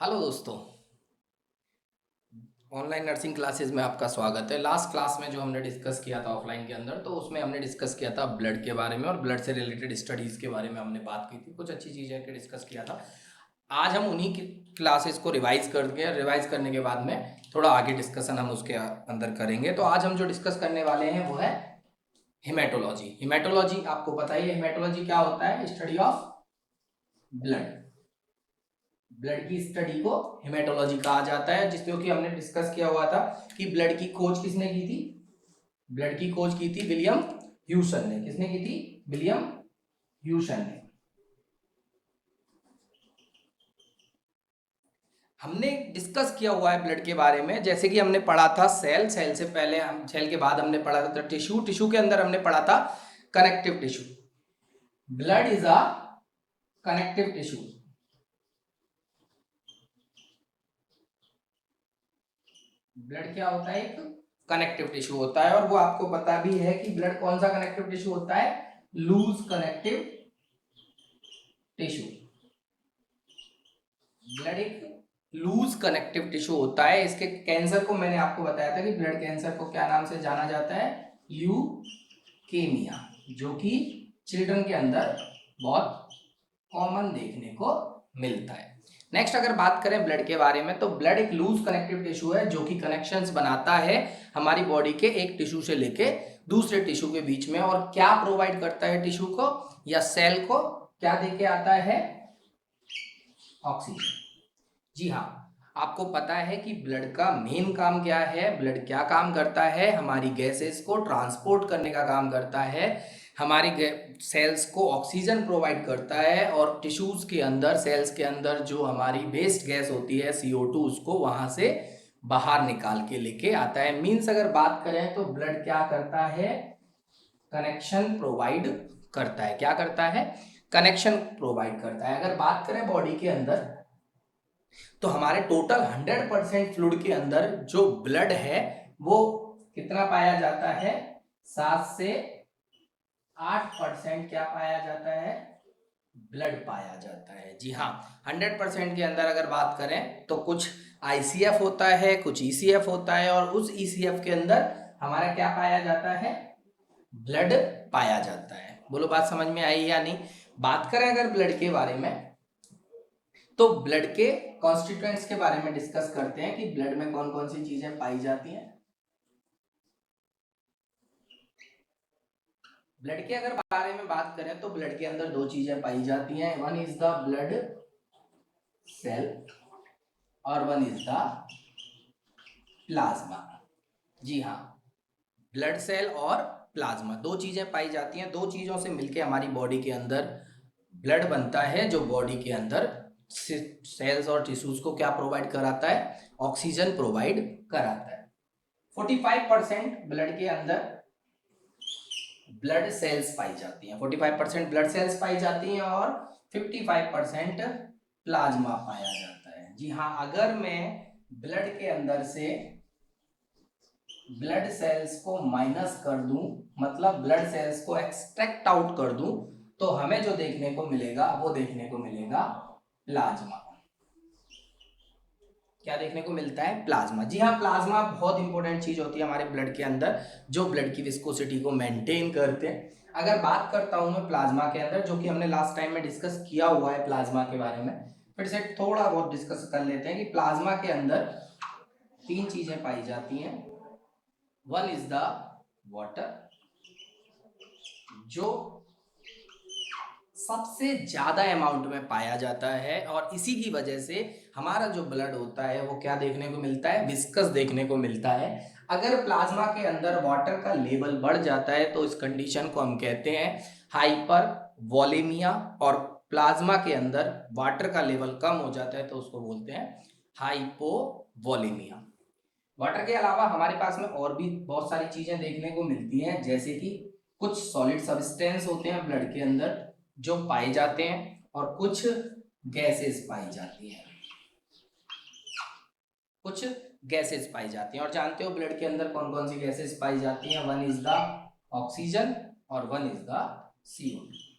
Hello दोस्तों, online nursing classes में आपका स्वागत है। लास्ट क्लास में जो हमने डिस्कस किया था ऑफलाइन के अंदर, तो उसमें हमने डिस्कस किया था ब्लड के बारे में और ब्लड से रिलेटेड स्टडीज़ के बारे में हमने बात की थी। कुछ अच्छी चीज़ें के डिस्कस किया था। आज हम उन्हीं की क्लासेस को रिवाइज करके रिवाइज करने के बाद में थोड़ा आगे डिस्कशन हम उसके अंदर करेंगे। तो आज हम जो डिस्कस करने वाले हैं वो है हिमेटोलॉजी। हिमेटोलॉजी आपको पता ही है, हिमेटोलॉजी क्या होता है? Study of blood. ब्लड की स्टडी को हेमेटोलॉजी कहा जाता है, जिसमें कि हमने डिस्कस किया हुआ था कि ब्लड की खोज किसने की थी। ब्लड की खोज की थी विलियम ह्यूसन ने। किसने की थी? विलियम ह्यूसन ने। हमने डिस्कस किया हुआ है ब्लड के बारे में, जैसे कि हमने पढ़ा था सेल। सेल से पहले हम सेल के बाद हमने पढ़ा था टिश्यू। टिश्यू के अंदर हमने पढ़ा था connective tissue. Blood is a connective tissue. Blood क्या होता है? एक कनेक्टिव टिश्यू होता है। और वो आपको पता भी है कि ब्लड कौन सा कनेक्टिव टिश्यू होता है? Loose connective tissue. ब्लड एक लूज कनेक्टिव टिश्यू होता है। इसके कैंसर को मैंने आपको बताया था कि ब्लड कैंसर को क्या नाम से जाना जाता है? ल्यूकेमिया, जो कि चिल्ड्रन के अंदर बहुत कॉमन देखने को मिलता है। नेक्स्ट अगर बात करें ब्लड के बारे में, तो ब्लड एक लूज कनेक्टिव टिश्यू है जो कि कनेक्शंस बनाता है हमारी बॉडी के एक टिश्यू से लेके दूसरे टिश्यू के बीच में। और क्या प्रोवाइड करता है टिश्यू को या सेल को? क्या देके आता है? ऑक्सीजन। जी हाँ, आपको पता है कि ब्लड का मेन काम क्या है? ब्लड क्या काम करता है? हमारी गैसेस को ट्रांसपोर्ट करने का काम करता है। हमारी सेल्स को ऑक्सीजन प्रोवाइड करता है। और टिश्यूज के अंदर, सेल्स के अंदर जो हमारी वेस्ट गैस होती है CO2, उसको वहां से बाहर निकाल के लेके आता है। मीन्स अगर बात करें तो ब्लड क्या करता है? कनेक्शन प्रोवाइड करता है। क्या करता है? कनेक्शन प्रोवाइड करता है। अगर बात करें बॉडी के अंदर, तो हमारे टोटल 100% फ्लूइड के अंदर जो ब्लड है वो कितना पाया जाता है? 7 से 8% क्या पाया जाता है? ब्लड पाया जाता है। जी हाँ, 100% के अंदर अगर बात करें तो कुछ ICF होता है, कुछ ECF होता है। और उस ECF के अंदर हमारा क्या पाया जाता है? ब्लड पाया जाता है। बोलो, बात समझ में आई या नहीं? बात करें अगर ब्लड के बारे में, तो ब्लड के कॉन्स्टिट्यूएंट्स के बारे में डिस्कस करते हैं कि ब्लड में कौन कौन सी चीजें पाई जाती हैं। ब्लड के अगर बारे में बात करें तो ब्लड के अंदर दो चीजें पाई जाती हैं। One is the blood cell और वन इज द प्लाज्मा। जी हाँ, ब्लड सेल और प्लाज्मा, दो चीजें पाई जाती हैं। दो चीजों से मिलकर हमारी बॉडी के अंदर ब्लड बनता है, जो बॉडी के अंदर सेल्स और टिश्यूज को क्या प्रोवाइड कराता है? ऑक्सीजन प्रोवाइड कराता है। 45% ब्लड के अंदर ब्लड सेल्स पाई जाती हैं। 45% ब्लड सेल्स पाई जाती हैं और 55% प्लाज्मा पाया जाता है। जी हाँ, अगर मैं ब्लड के अंदर से ब्लड सेल्स को माइनस कर दूं, मतलब ब्लड सेल्स को एक्सट्रैक्ट आउट कर दूं, तो हमें जो देखने को मिलेगा वो देखने को मिलेगा प्लाज्मा। क्या देखने को मिलता है? प्लाज्मा। जी हाँ, प्लाज्मा बहुत इंपॉर्टेंट चीज होती है हमारे ब्लड के अंदर, जो ब्लड की विस्कोसिटी को मेंटेन करते हैं। अगर बात करता हूं मैं प्लाज्मा के अंदर, जो कि हमने लास्ट टाइम में डिस्कस किया हुआ है प्लाज्मा के बारे में, फिर से थोड़ा बहुत डिस्कस कर लेते हैं कि प्लाज्मा के अंदर तीन चीजें पाई जाती हैं। वन इज द वाटर, जो सबसे ज्यादा अमाउंट में पाया जाता है। और इसी की वजह से हमारा जो ब्लड होता है वो क्या देखने को मिलता है? विस्कस देखने को मिलता है। अगर प्लाज्मा के अंदर वाटर का लेवल बढ़ जाता है तो इस कंडीशन को हम कहते हैं हाइपर वॉलेमिया। और प्लाज्मा के अंदर वाटर का लेवल कम हो जाता है तो उसको बोलते हैं हाइपोवॉलेमिया। वाटर के अलावा हमारे पास में और भी बहुत सारी चीजें देखने को मिलती हैं, जैसे कि कुछ सॉलिड सब्सटेंस होते हैं ब्लड के अंदर जो पाए जाते हैं, और कुछ गैसेस पाई जाती हैं। कुछ गैसेस पाई जाती हैं। और जानते हो ब्लड के अंदर कौन कौन सी गैसेस पाई जाती हैं? वन इज द ऑक्सीजन और one is the CO2।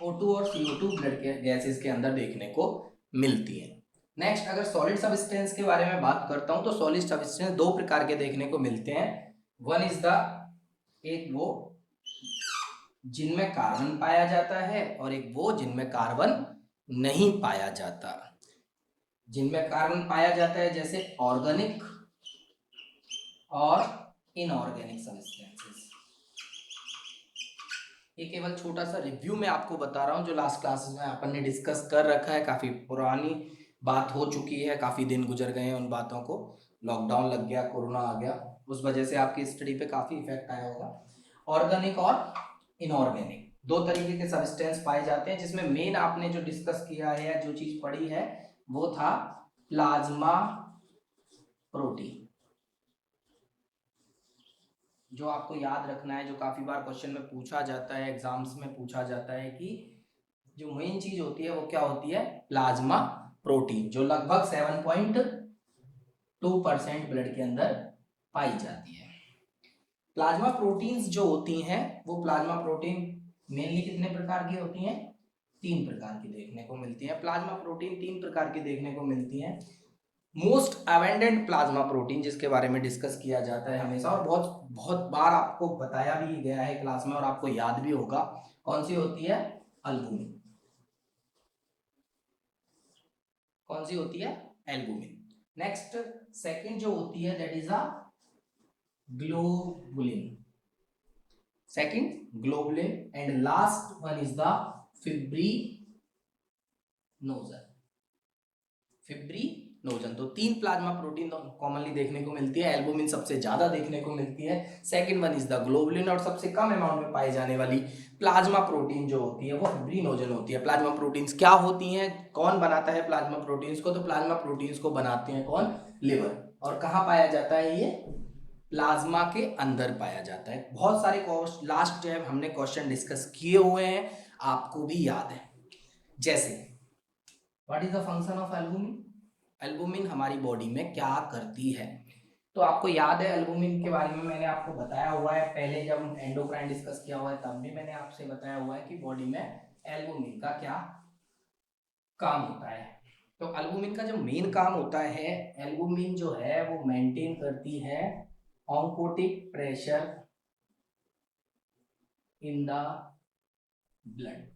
O2 और CO2 ब्लड के गैसेस के अंदर देखने को मिलती है। नेक्स्ट अगर सॉलिड सब्सटेंस के बारे में बात करता हूं तो सॉलिड सब्सटेंस दो प्रकार के देखने को मिलते हैं। वन इज द, एक वो जिनमें कार्बन पाया जाता है और एक वो जिनमें कार्बन नहीं पाया जाता। जिनमें कार्बन पाया जाता है जैसे ऑर्गेनिक और इनऑर्गेनिक सब्सटेंसेस। ये केवल छोटा सा रिव्यू में आपको बता रहा हूँ जो लास्ट क्लासेस में अपन ने डिस्कस कर रखा है। काफ़ी पुरानी बात हो चुकी है, काफ़ी दिन गुजर गए हैं उन बातों को। लॉकडाउन लग गया, कोरोना आ गया, उस वजह से आपकी स्टडी पे काफ़ी इफेक्ट आया होगा। ऑर्गेनिक और इनऑर्गेनिक दो तरीके के सब्सटेंस पाए जाते हैं, जिसमें मेन आपने जो डिस्कस किया है या जो चीज़ पढ़ी है वो था प्लाज्मा प्रोटीन। जो आपको याद रखना है, जो काफ़ी बार क्वेश्चन में पूछा जाता है, एग्जाम्स में पूछा जाता है कि जो मेन चीज होती है वो क्या होती है, प्लाज्मा प्रोटीन, जो लगभग 7.2% ब्लड के अंदर पाई जाती है। प्लाज्मा प्रोटीन्स जो होती हैं वो प्लाज्मा प्रोटीन मेनली कितने प्रकार की होती हैं, 3 प्रकार की देखने को मिलती है। प्लाज्मा प्रोटीन 3 प्रकार की देखने को मिलती है। मोस्ट अबेंडेंट प्लाज्मा प्रोटीन जिसके बारे में डिस्कस किया जाता है हमेशा और बहुत बहुत बार आपको बताया भी गया है क्लास में और आपको याद भी होगा, कौन सी होती है, अल्बुमिन। कौन सी होती है, एल्बुमिन। नेक्स्ट सेकंड जो होती है that is a globulin. Second globulin and last one is the fibrinogen. Fibrinogen. तो 3 प्लाज्मा प्रोटीन कॉमनली देखने को मिलती है। एल्बुमिन सबसे ज्यादा देखने को मिलती है, second one is the globulin, और सबसे कम अमाउंट में पाई जाने वाली प्लाज्मा प्रोटीन जो होती है वो फिब्रिनोजन होती है। प्लाज्मा प्रोटीन्स क्या होती हैं, कौन बनाता है प्लाज्मा प्रोटीन्स को, तो प्लाज्मा प्रोटीन्स को बनाते हैं कौन, लिवर। और कहाँ पाया जाता है ये, प्लाज्मा के अंदर पाया जाता है। बहुत सारे लास्ट टाइम हमने क्वेश्चन डिस्कस किए हुए हैं, आपको भी याद है। जैसे what is the function of albumin, albumin हमारी बॉडी में क्या करती है। तो आपको याद है एल्बुमिन के बारे में मैंने आपको बताया हुआ है, पहले जब एंडोक्राइन डिस्कस किया हुआ है तब भी मैंने आपसे बताया हुआ है कि बॉडी में एल्बुमिन का क्या काम होता है। तो एल्बुमिन का जो मेन काम होता है, एल्बुमिन जो है वो मेंटेन करती है oncotic pressure in the blood.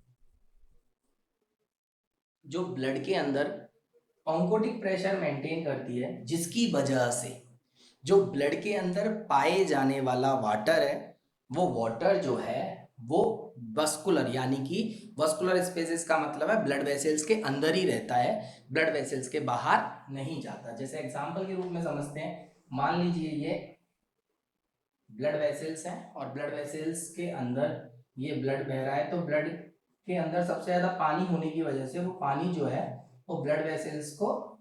जो ब्लड के अंदर ऑन्कोटिक प्रेशर मेंटेन करती है, जिसकी वजह से जो ब्लड के अंदर पाए जाने वाला वाटर है वो वाटर जो है वो वस्कुलर, यानी कि वस्कुलर स्पेसेस का मतलब है ब्लड वेसल्स के अंदर ही रहता है, ब्लड वेसल्स के बाहर नहीं जाता। जैसे एग्जांपल के रूप में समझते हैं, मान लीजिए ये ब्लड वेसल्स हैं और ब्लड वेसल्स के अंदर ये ब्लड बह रहा है, तो ब्लड के अंदर सबसे ज्यादा पानी होने की वजह से वो पानी जो है वो ब्लड वेसल्स को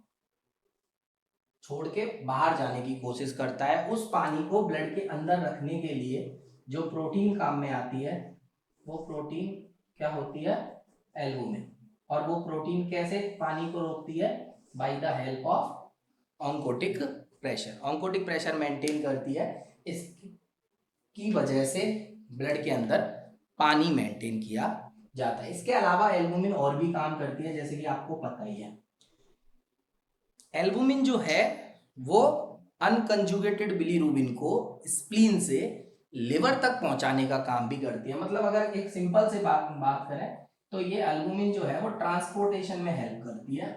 छोड़ के बाहर जाने की कोशिश करता है। उस पानी को ब्लड के अंदर रखने के लिए जो प्रोटीन काम में आती है वो प्रोटीन क्या होती है, एल्बुमिन। और वो प्रोटीन कैसे पानी को रोकती है, bye the help of oncotic pressure. Oncotic pressure maintain करती है, इसकी वजह से ब्लड के अंदर पानी मेंटेन किया जाता है। इसके अलावा एल्बुमिन और भी काम करती है, जैसे कि आपको पता ही है। एल्बुमिन जो है वो अनकंजुगेटेड बिलीरुबिन को स्प्लीन से लिवर तक पहुंचाने का काम भी करती है। मतलब अगर एक सिंपल से बात करें तो ये एल्बुमिन जो है वो ट्रांसपोर्टेशन में हेल्प करती है।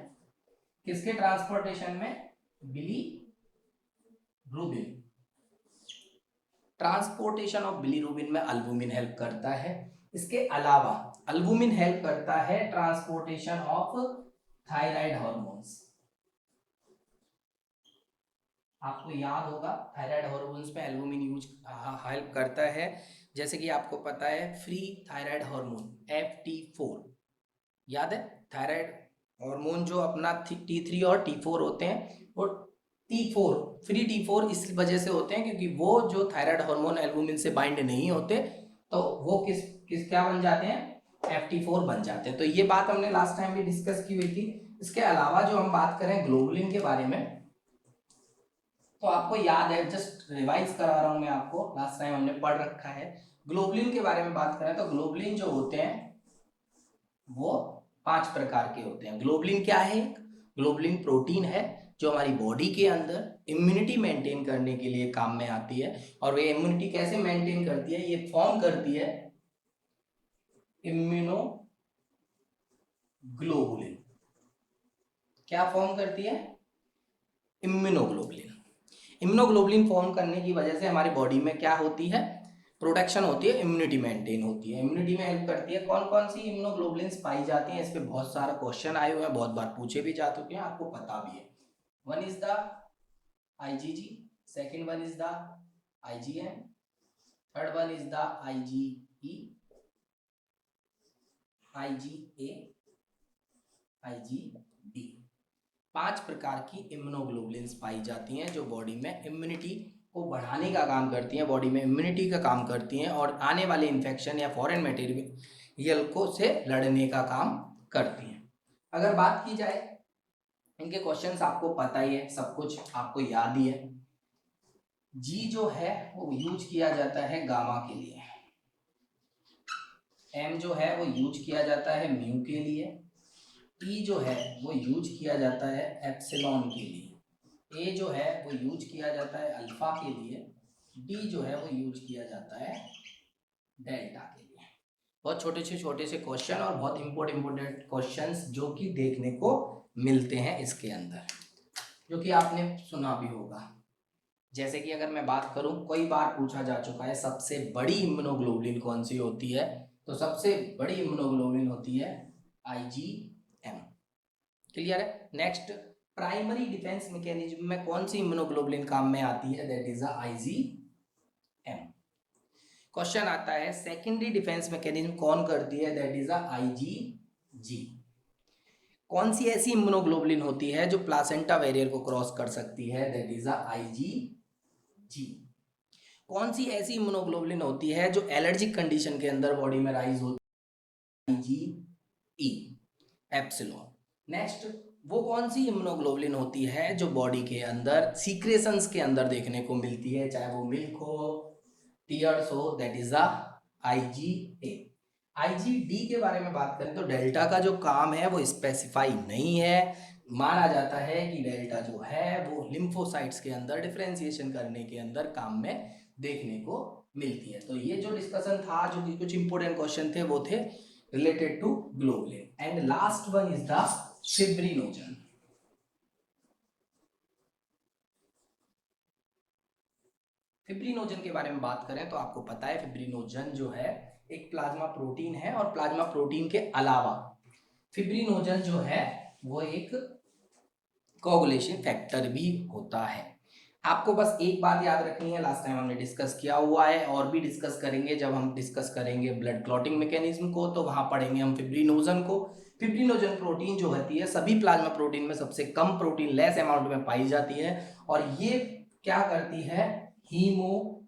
किसके ट्रांसपोर्टेशन में, बिलीरुबिन। ट्रांसपोर्टेशन ऑफ बिलीरुबिन में एल्बुमिन हेल्प करता है। इसके अलावा एल्बुमिन हेल्प करता है ट्रांसपोर्टेशन ऑफ थायराइड हार्मोन्स। आपको याद होगा थायराइड हार्मोन्स पे एल्बुमिन यूज हेल्प करता है। जैसे कि आपको पता है फ्री थायराइड हार्मोन FT4, याद है, थायराइड हार्मोन जो अपना T3 और T4 होते हैं, वो T4 फ्री T4 इस वजह से होते हैं क्योंकि वो जो थायराइड हार्मोन एल्बुमिन से बाइंड नहीं होते, तो वो किस किस क्या बन जाते हैं, FT4 बन जाते हैं। तो ये बात हमने लास्ट टाइम भी डिस्कस की हुई थी। इसके अलावा जो हम बात करें ग्लोबुलिन के बारे में, तो आपको याद है, जस्ट रिवाइज करा रहा हूं मैं आपको, लास्ट टाइम हमने पढ़ रखा है। ग्लोबुलिन के बारे में बात करें तो ग्लोबुलिन जो होते हैं वो 5 प्रकार के होते हैं। ग्लोबुलिन क्या है? ग्लोबुलिन प्रोटीन है जो हमारी बॉडी के अंदर इम्यूनिटी मेंटेन करने के लिए काम में आती है। और वे इम्यूनिटी कैसे मेंटेन करती है? ये फॉर्म करती है इम्यूनोग्लोबुलिन। क्या फॉर्म करती है? इम्यूनोग्लोबुलिन। इम्यूनोग्लोबुलिन फॉर्म करने की वजह से हमारी बॉडी में क्या होती है? प्रोटेक्शन होती है, इम्यूनिटी मेंटेन होती है, इम्यूनिटी में हेल्प करती है। कौन कौन सी इम्यूनोग्लोबुलिन्स पाई जाती हैं? इस पे बहुत सारा क्वेश्चन आए हुए हैं, बहुत बार पूछे भी जा चुके हैं, आपको पता भी है। One is the IgG, second one is the IgM, third one is the IgE, IgA, IgD। 5 प्रकार की इम्यूनोग्लोबुलिन्स पाई जाती हैं जो बॉडी में इम्यूनिटी को बढ़ाने का काम करती हैं, बॉडी में इम्यूनिटी का काम करती हैं और आने वाले इन्फेक्शन या फॉरेन मटेरियल को से लड़ने का काम करती हैं। अगर बात की जाए, इनके क्वेश्चंस आपको पता ही है, सब कुछ आपको याद ही है। जी जो है वो यूज किया जाता है गामा के लिए, एम जो है वो यूज किया जाता है म्यू के लिए, ई जो है वो यूज किया जाता है एप्सिलॉन के लिए, ए जो है वो यूज किया जाता है अल्फा के लिए, डी जो है वो यूज किया जाता है डेल्टा के लिए। बहुत छोटे से क्वेश्चन और बहुत इंपॉर्टेंट क्वेश्चंस जो कि देखने को मिलते हैं इसके अंदर, जो कि आपने सुना भी होगा। जैसे कि अगर मैं बात करूं, कई बार पूछा जा चुका है सबसे बड़ी इम्यूनोग्लोबुलिन कौन सी होती है, तो सबसे बड़ी इम्यूनोग्लोबुलिन होती है IgM। क्लियर है? नेक्स्ट, प्राइमरी डिफेंस मैकेनिज्म में कौन सी इम्यूनोग्लोबुलिन काम में आती है? That is IgM। क्वेश्चन आता है सेकेंडरी डिफेंस मैकेनिज्म कौन करती है? That is IgG। कौन सी ऐसी इम्यूनोग्लोबुलिन होती है जो प्लासेंटा बैरियर को क्रॉस कर सकती है? That is IgG। कौन सी ऐसी इम्यूनोग्लोबुलिन होती है जो एलर्जिक कंडीशन के अंदर बॉडी में राइज होती है? IgE, epsilon. नेक्स्ट, वो कौन सी इम्यूनोग्लोबुलिन होती है जो बॉडी के अंदर सीक्रेशंस के अंदर देखने को मिलती है, चाहे वो मिल्क हो, टीयर्स हो? That is IgA। IgD के बारे में बात करें तो डेल्टा का जो काम है वो स्पेसिफाई नहीं है। माना जाता है कि डेल्टा जो है वो लिम्फोसाइट्स के अंदर डिफरेंशिएशन करने के अंदर काम में देखने को मिलती है। तो ये जो डिस्कशन था, जो कि कुछ इंपोर्टेंट क्वेश्चन थे, वो थे related to globulin. And last one is the fibrinogen. Fibrinogen के बारे में बात करें तो आपको पता है फिब्रिनोजन जो है एक प्लाज्मा प्रोटीन है, और प्लाज्मा प्रोटीन के अलावा फिब्रिनोजन जो है वो एक कोगुलेशन फैक्टर भी होता है। आपको बस एक बात याद रखनी है, लास्ट टाइम हमने डिस्कस किया हुआ है और भी डिस्कस करेंगे जब हम डिस्कस करेंगे ब्लड क्लॉटिंग मैकेनिज्म को, तो वहां पढ़ेंगे हम फिब्रिनोजन को। फिब्रिनोजन प्रोटीन जो होती है सभी प्लाज्मा प्रोटीन में सबसे कम प्रोटीन लेस अमाउंट में पाई जाती है, और ये क्या करती है? हीमोस्टैसिस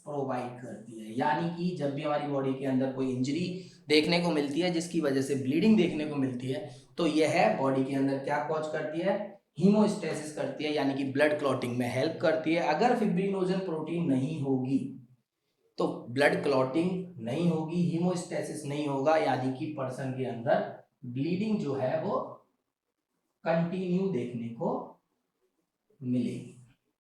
प्रोवाइड करती है। यानी कि जब भी हमारी बॉडी के अंदर कोई इंजरी देखने को मिलती है जिसकी वजह से ब्लीडिंग देखने को मिलती है, तो यह बॉडी के अंदर क्या कॉज करती है? हीमोस्टैसिस करती है, यानी कि ब्लड क्लॉटिंग में हेल्प करती है। अगर फिब्रिनोजन प्रोटीन नहीं होगी तो ब्लड क्लॉटिंग नहीं होगी, हीमोस्टैसिस नहीं होगा, यानी कि पर्सन के अंदर ब्लीडिंग जो है वो कंटिन्यू देखने को मिलेगी।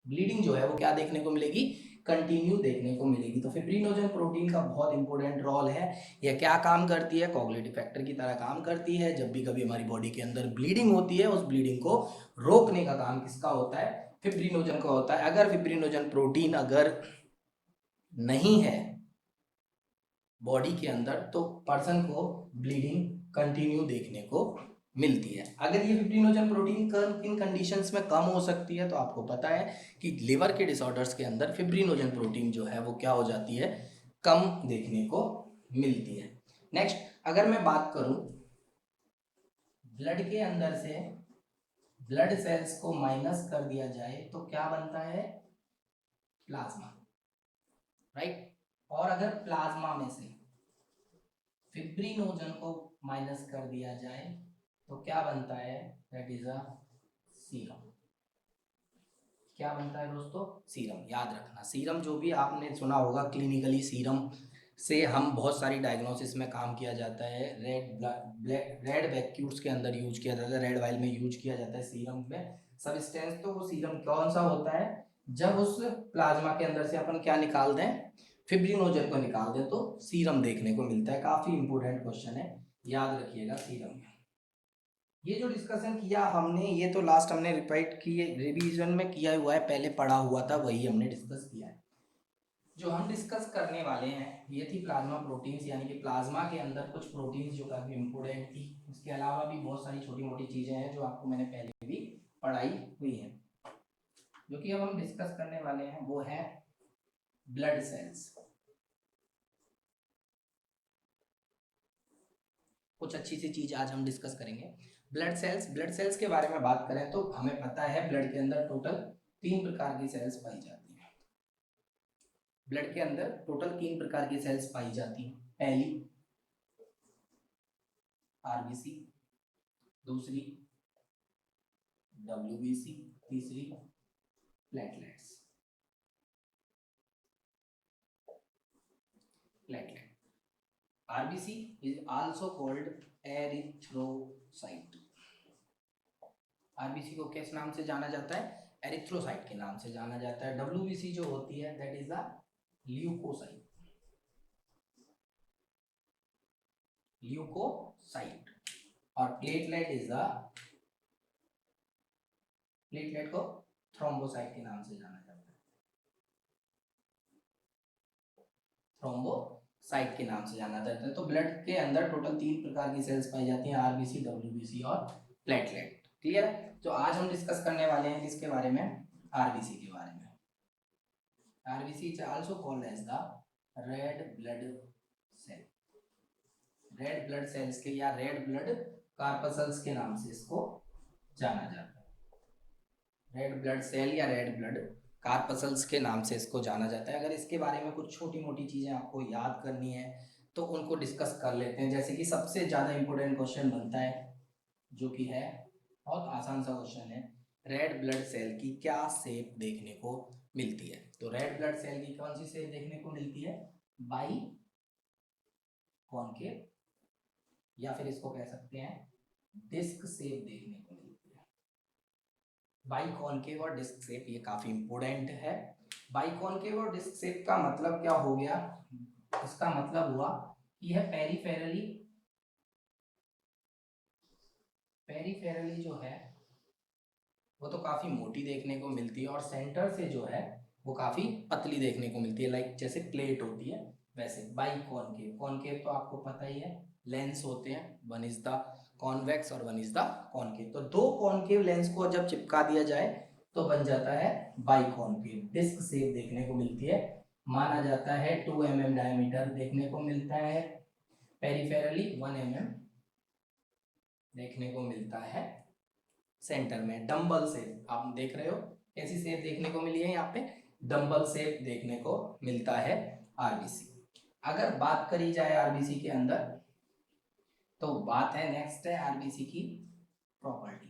ब्लीडिंग जो है वो क्या देखने को मिलेगी? कंटिन्यू देखने को मिलेगी। तो फिब्रिनोजन प्रोटीन का बहुत इंपॉर्टेंट रोल है। यह क्या काम करती है? कोगुलेटिव फैक्टर की तरह काम करती है। जब भी कभी हमारी बॉडी के अंदर ब्लीडिंग होती है, उस ब्लीडिंग को रोकने का काम किसका होता है? फिब्रिनोजन का होता है। अगर फिब्रिनोजन प्रोटीन अगर नहीं है बॉडी के अंदर तो पर्सन को ब्लीडिंग कंटिन्यू देखने को मिलती है। अगर ये फिब्रिनोजन प्रोटीन किन कंडीशंस में कम हो सकती है, तो आपको पता है कि लिवर के डिसऑर्डर्स के अंदर फिब्रिनोजन प्रोटीन जो है वो क्या हो जाती है? कम देखने को मिलती है। नेक्स्ट, अगर मैं बात करूं ब्लड के अंदर से ब्लड सेल्स को माइनस कर दिया जाए तो क्या बनता है? Plasma, right. और अगर प्लाज्मा में से फिब्रिनोजन को माइनस कर दिया जाए तो क्या बनता है? That is a serum. क्या बनता है दोस्तों? सीरम। याद रखना, सीरम जो भी आपने सुना होगा क्लिनिकली सीरम से हम बहुत सारी डायग्नोसिस में काम किया जाता है। रेड वैक्यूल्स के अंदर यूज किया जाता है, रेड वाइल में यूज किया जाता है सीरम में सब्सटेंस। तो वो सीरम कौन सा होता है, जब उस प्लाज्मा के अंदर से अपन क्या निकाल दें, फिब्रिनोजन को निकाल दें, तो सीरम देखने को मिलता है। काफी इंपोर्टेंट क्वेश्चन है, याद रखिएगा सीरम। ये जो डिस्कशन किया हमने, ये तो लास्ट हमने रिपीट किए, रिवीजन में किया हुआ है, पहले पढ़ा हुआ था, वही हमने डिस्कस किया है। जो हम डिस्कस करने वाले हैं ये थी प्लाज्मा प्रोटीन्स, यानी कि प्लाज्मा के अंदर कुछ प्रोटीन्स जो काफी इंपोर्टेंट थी। उसके अलावा भी बहुत सारी छोटी मोटी चीजें हैं जो आपको मैंने पहले भी पढ़ाई हुई है। जो कि अब हम डिस्कस करने वाले हैं वो है ब्लड सेल्स। कुछ अच्छी सी चीज आज हम डिस्कस करेंगे। ब्लड सेल्स के बारे में बात करें तो हमें पता है ब्लड के अंदर टोटल 3 प्रकार की सेल्स पाई जाती हैं। ब्लड के अंदर टोटल 3 प्रकार की सेल्स पाई जाती हैं। पहली आरबीसी, दूसरी डब्ल्यूबीसी, तीसरी platelets. Platelet, RBC is also called erythrocyte. RBC को किस नाम से जाना जाता है, एरिथ्रोसाइट के नाम से जाना जाता है। डब्ल्यूबीसी जो होती है that is the leucocyte. Leucocyte. और प्लेटलेट इज द, प्लेटलेट को थ्रोम्बोसाइट के नाम से जाना जाता है। थ्रोम्बोसाइट के नाम से जाना जाता है। तो ब्लड के अंदर टोटल 3 प्रकार की सेल्स पाई जाती हैं, आरबीसी, डब्ल्यूबीसी और प्लेटलेट। क्लियर है। तो आज हम डिस्कस करने वाले हैं किसके बारे में, आरबीसी के बारे में। RBC is also called as the red blood cell. Red blood cells के या रेड ब्लड कार्पसल्स के नाम से इसको जाना जाता है। रेड ब्लड सेल या रेड ब्लड कार्पसल्स के नाम से इसको जाना जाता है। अगर इसके बारे में कुछ छोटी मोटी चीजें आपको याद करनी है तो उनको डिस्कस कर लेते हैं। जैसे कि सबसे ज्यादा इंपॉर्टेंट क्वेश्चन बनता है जो कि है, बहुत आसान सा क्वेश्चन है, रेड ब्लड सेल की क्या शेप देखने को मिलती है। तो रेड ब्लड सेल की कौन सी शेप देखने को मिलती है, बाई कॉनकेव, या फिर इसको कह सकते हैं डिस्क शेप देखने को मिलती है। बाई कॉनकेव और डिस्क शेप, ये काफी इंपोर्टेंट है। बाई कॉनकेव और डिस्क शेप का मतलब क्या हो गया, इसका मतलब हुआ कि यह पेरिफेरली, पेरिफेरली जो है वो तो काफी मोटी देखने को मिलती है, और सेंटर से जो है वो काफी पतली देखने को मिलती है, लाइक जैसे प्लेट होती है वैसे। बाई कॉनकेव, कॉनकेव तो आपको पता ही है, लेंस होते हैं, वन इज द कॉन्वेक्स और वन इज द कॉनकेव। तो दो कॉनकेव लेंस को जब चिपका दिया जाए तो बन जाता है बाई कॉनकेव। डिस्क शेप देखने को मिलती है, माना जाता है 2 mm डायमीटर देखने को मिलता है, पेरिफेरली 1 mm देखने को मिलता है, सेंटर में डंबल शेप आप देख रहे हो, कैसी शेप देखने को मिली है यहाँ पे, डंबल शेप देखने को मिलता है आरबीसी। अगर बात करी जाए आरबीसी के अंदर तो बात है नेक्स्ट है आरबीसी की प्रॉपर्टी।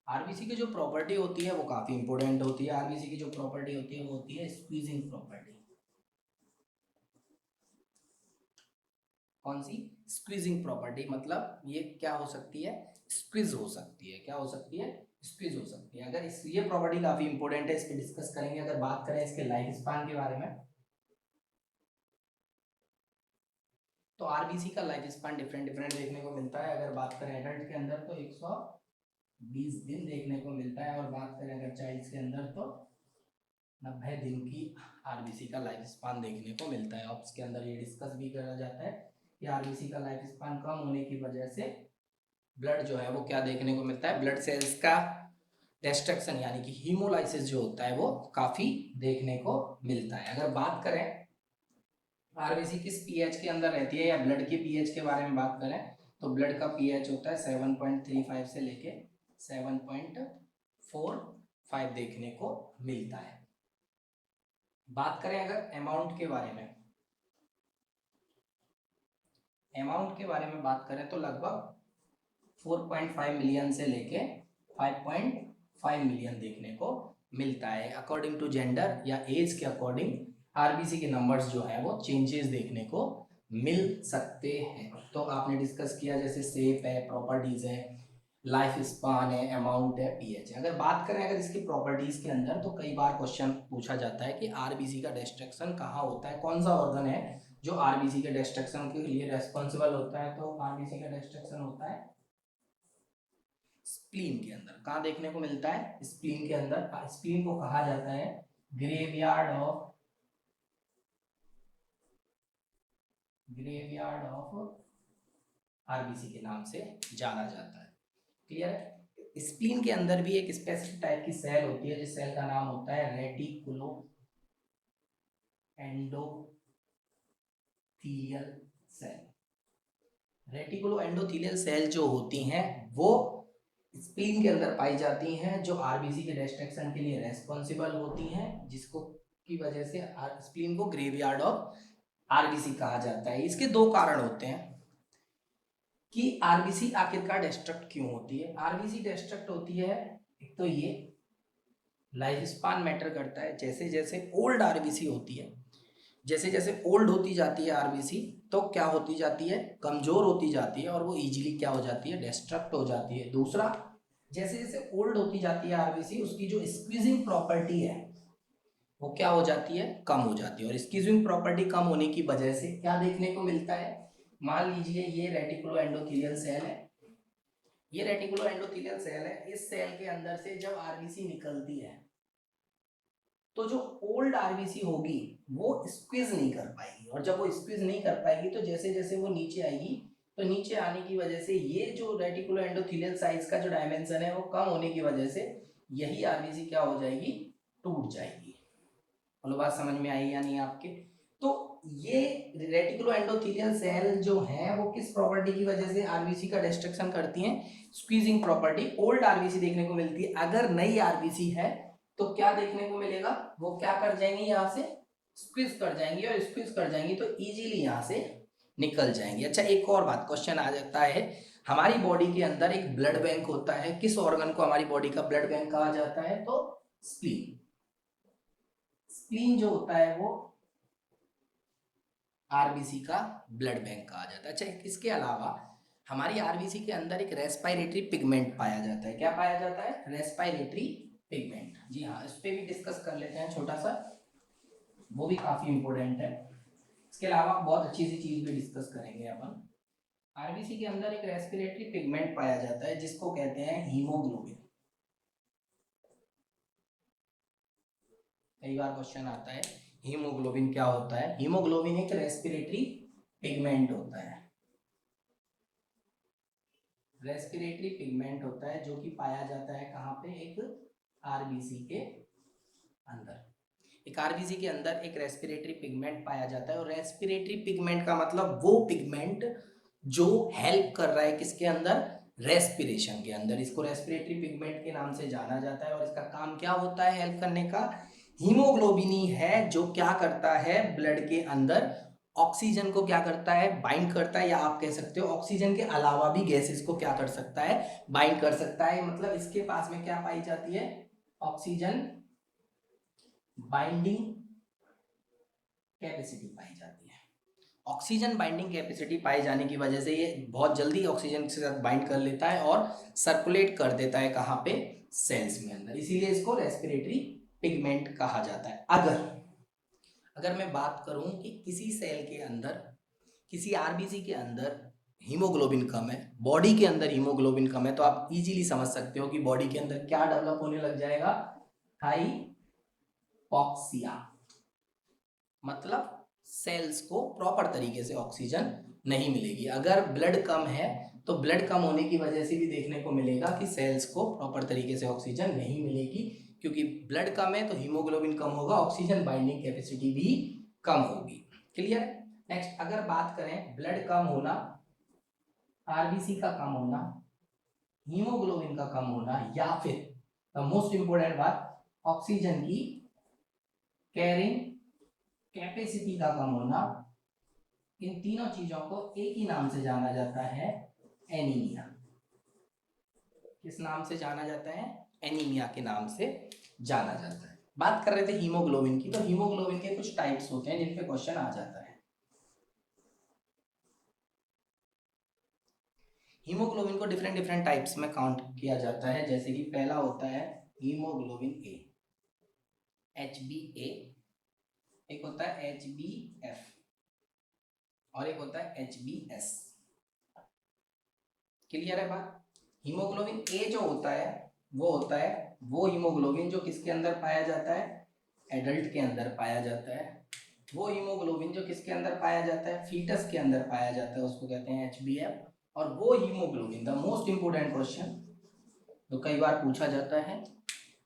आरबीसी की जो प्रॉपर्टी होती है वो काफी इंपोर्टेंट होती है। आरबीसी की जो प्रॉपर्टी होती है वो होती है स्क्वीजिंग प्रॉपर्टी। कौन सी, स्क्वीजिंग प्रॉपर्टी। मतलब ये क्या हो सकती है, स्क्वीज हो सकती है। क्या हो सकती है, स्क्वीज हो सकती है। अगर इस, ये प्रॉपर्टी काफी इंपॉर्टेंट है, इस पे डिस्कस करेंगे। अगर बात करें इसके लाइफ स्पान के बारे में तो आरबीसी का लाइफ स्पान डिफरेंट डिफरेंट देखने को मिलता है। अगर बात करें एडल्ट के अंदर तो 120 दिन देखने को मिलता है, और बात करें अगर चाइल्ड के अंदर तो 90 दिन की आरबीसी का लाइफ स्पान देखने को मिलता है। ऑप्स के अंदर ये डिस्कस भी करा जाता है कि आरबीसी का लाइफ स्पान कम होने की वजह से ब्लड जो है वो क्या देखने को मिलता है, ब्लड सेल्स का डिस्ट्रक्शन यानी कि हीमोलाइसिस जो होता है वो काफी देखने को मिलता है। अगर बात करें आरबीसी किस पीएच के अंदर रहती है, या ब्लड के पीएच के बारे में बात करें तो ब्लड का पीएच होता है 7.35 से लेके 7.45 देखने को मिलता है। बात करें अगर अमाउंट के बारे में, अमाउंट के बारे में बात करें तो लगभग 4.5 मिलियन से लेके 5.5 मिलियन देखने को मिलता है, अकॉर्डिंग टू जेंडर या एज के अकॉर्डिंग आरबीसी के नंबर्स जो है वो चेंजेस देखने को मिल सकते हैं। तो आपने डिस्कस किया जैसे शेप है, प्रॉपर्टीज है, लाइफ स्पान है, अमाउंट है, पीएच है। अगर बात करें अगर इसकी प्रॉपर्टीज के अंदर, तो कई बार क्वेश्चन पूछा जाता है कि आरबीसी का डिस्ट्रक्शन कहाँ होता है, कौन सा ऑर्गन है जो आरबीसी के डिस्ट्रक्शन के लिए रेस्पॉन्सिबल होता है। तो आरबीसी का डिस्ट्रक्शन होता है स्प्लीन के अंदर। कहाँ देखने को मिलता है? स्प्लीन के अंदर। स्प्लीन को कहा जाता है ग्रेवयार्ड ऑफ आरबीसी के नाम से जाना जाता है। क्लियर है? स्प्लीन के अंदर भी एक स्पेसिफिक टाइप की सेल होती है जिस सेल का नाम होता है reticuloendothelial cell. Reticuloendothelial cell जो होती हैं वो स्प्लीन के अंदर पाई जाती हैं, जो आरबीसी के डिस्ट्रक्शन के लिए रेस्पॉन्सिबल होती हैं, जिसको की वजह से स्प्लीन को ग्रेवयार्ड ऑफ आरबीसी कहा जाता है। इसके दो कारण होते हैं कि आरबीसी आखिरकार डिस्ट्रक्ट क्यों होती है। आरबीसी डिस्ट्रक्ट होती है, एक तो ये लाइफ स्पान मैटर करता है। जैसे जैसे ओल्ड आरबीसी होती है, जैसे जैसे ओल्ड होती जाती है आरबीसी, तो क्या होती जाती है? कमजोर होती जाती है और वो इजीली क्या हो जाती है? डिस्ट्रक्ट हो जाती है। दूसरा, जैसे जैसे ओल्ड होती जाती है आरबीसी, उसकी जो स्क्वीजिंग प्रॉपर्टी है वो क्या हो जाती है? कम हो जाती है। और स्क्वीजिंग प्रॉपर्टी कम होने की वजह से क्या देखने को मिलता है? मान लीजिए ये रेटिकुलो एंडोथेलियल सेल है, ये रेटिकुलो एंडोथेलियल सेल है। इस सेल के अंदर से जब आरबीसी निकलती है तो जो ओल्ड आरबीसी होगी वो स्क्वीज नहीं कर पाएगी, और जब वो स्क्वीज नहीं कर पाएगी तो जैसे जैसे वो नीचे आएगी, तो नीचे आने की वजह से ये जो रेटिकुलो एंडोथेलियल साइज का जो डायमेंशन है वो कम होने की वजह से यही आरबीसी क्या हो जाएगी? टूट जाएगी। बोलो बात समझ में आई या नहीं आपके? तो ये रेटिकुलो एंडोथेलियल सेल जो है वो किस प्रॉपर्टी की वजह से आरबीसी का डिस्ट्रक्शन करती हैं? Squeezing property. ओल्ड आरबीसी देखने को मिलती है। अगर नई आरबीसी है तो क्या देखने को मिलेगा? वो क्या कर जाएंगी? यहाँ से स्क्वीज कर जाएंगी, और स्क्वीज कर जाएंगी तो इजीली यहाँ से निकल जाएंगी। अच्छा, एक और बात क्वेश्चन आ जाता है, हमारी बॉडी के अंदर एक ब्लड बैंक होता है। किस ऑर्गन को हमारी बॉडी का ब्लड बैंक कहा जाता है? तो स्प्लीन। स्प्लीन जो होता है वो आरबीसी का ब्लड बैंक कहा जाता है। अच्छा, इसके अलावा हमारी आरबीसी के अंदर एक रेस्पिरेटरी पिगमेंट पाया जाता है। क्या पाया जाता है? Respiratory pigment. जी हाँ, इस पे भी डिस्कस कर लेते हैं छोटा सा, वो भी काफी इंपॉर्टेंट है। इसके अलावा बहुत अच्छी सी चीज भी डिस्कस करेंगे अपन। आरबीसी के अंदर एक रेस्पिरेटरी पिगमेंट पाया जाता है जिसको कहते हैं हीमोग्लोबिन। कई बार क्वेश्चन आता है हीमोग्लोबिन क्या होता है? हीमोग्लोबिन एक रेस्पिरेटरी पिगमेंट होता है, रेस्पिरेटरी पिगमेंट होता है जो कि पाया जाता है कहाँ पे? एक आरबीसी के अंदर। एक आरबीसी के अंदर एक रेस्पिरेटरी पिगमेंट पाया जाता है। और रेस्पिरेटरी पिगमेंट का मतलब वो पिगमेंट जो हेल्प कर रहा है किसके अंदर? रेस्पिरेशन के अंदर। इसको रेस्पिरेटरी पिगमेंट के नाम से जाना जाता है। और इसका काम क्या होता है हेल्प करने का? हीमोग्लोबिन ही है जो क्या करता है? ब्लड के अंदर ऑक्सीजन को क्या करता है? बाइंड करता है, या आप कह सकते हो ऑक्सीजन के अलावा भी गैसेस को क्या कर सकता है? बाइंड कर सकता है। मतलब इसके पास में क्या पाई जाती है? ऑक्सीजन बाइंडिंग कैपेसिटी पाई जाती है। ऑक्सीजन बाइंडिंग कैपेसिटी पाए जाने की वजह से ये बहुत जल्दी ऑक्सीजन के साथ बाइंड कर लेता है और सर्कुलेट कर देता है कहाँ पे? सेल्स में अंदर। इसीलिए इसको रेस्पिरेटरी पिगमेंट कहा जाता है। अगर मैं बात करूं कि किसी सेल के अंदर, किसी आरबीसी के अंदर हीमोग्लोबिन कम है, बॉडी के अंदर हीमोग्लोबिन कम है, तो आप इजीली समझ सकते हो कि बॉडी के अंदर क्या डेवलप होने लग जाएगा? हाइपॉक्सिया। मतलब सेल्स को प्रॉपर तरीके से ऑक्सीजन नहीं मिलेगी। अगर ब्लड कम है तो ब्लड कम होने की वजह से भी देखने को मिलेगा कि सेल्स को प्रॉपर तरीके से ऑक्सीजन नहीं मिलेगी, क्योंकि ब्लड कम है तो हीमोग्लोबिन कम होगा, ऑक्सीजन बाइंडिंग कैपेसिटी भी कम होगी। क्लियर? नेक्स्ट, अगर बात करें ब्लड कम होना, आरबीसी का कम होना, हीमोग्लोबिन का कम होना, या फिर द मोस्ट इंपोर्टेंट बात ऑक्सीजन की कैरिंग कैपेसिटी का कम होना, इन तीनों चीजों को एक ही नाम से जाना जाता है, एनीमिया। किस नाम से जाना जाता है? एनीमिया के नाम से जाना जाता है। बात कर रहे थे हीमोग्लोबिन की, तो हीमोग्लोबिन के कुछ टाइप्स होते हैं जिन पे क्वेश्चन आ जाता है। हीमोग्लोबिन को डिफरेंट डिफरेंट टाइप्स में काउंट किया जाता है, जैसे कि पहला होता है हीमोग्लोबिन ए, HbA, एक होता है HbF और एक होता है HbS। क्लियर है बात? हीमोग्लोबिन ए जो होता है वो हीमोग्लोबिन जो किसके अंदर पाया जाता है, एडल्ट के अंदर पाया जाता है। वो हीमोग्लोबिन जो किसके अंदर पाया जाता है, फीटस के अंदर पाया जाता है, उसको कहते हैं HbF। और वो haemoglobin, the most important question तो कई बार पूछा जाता है,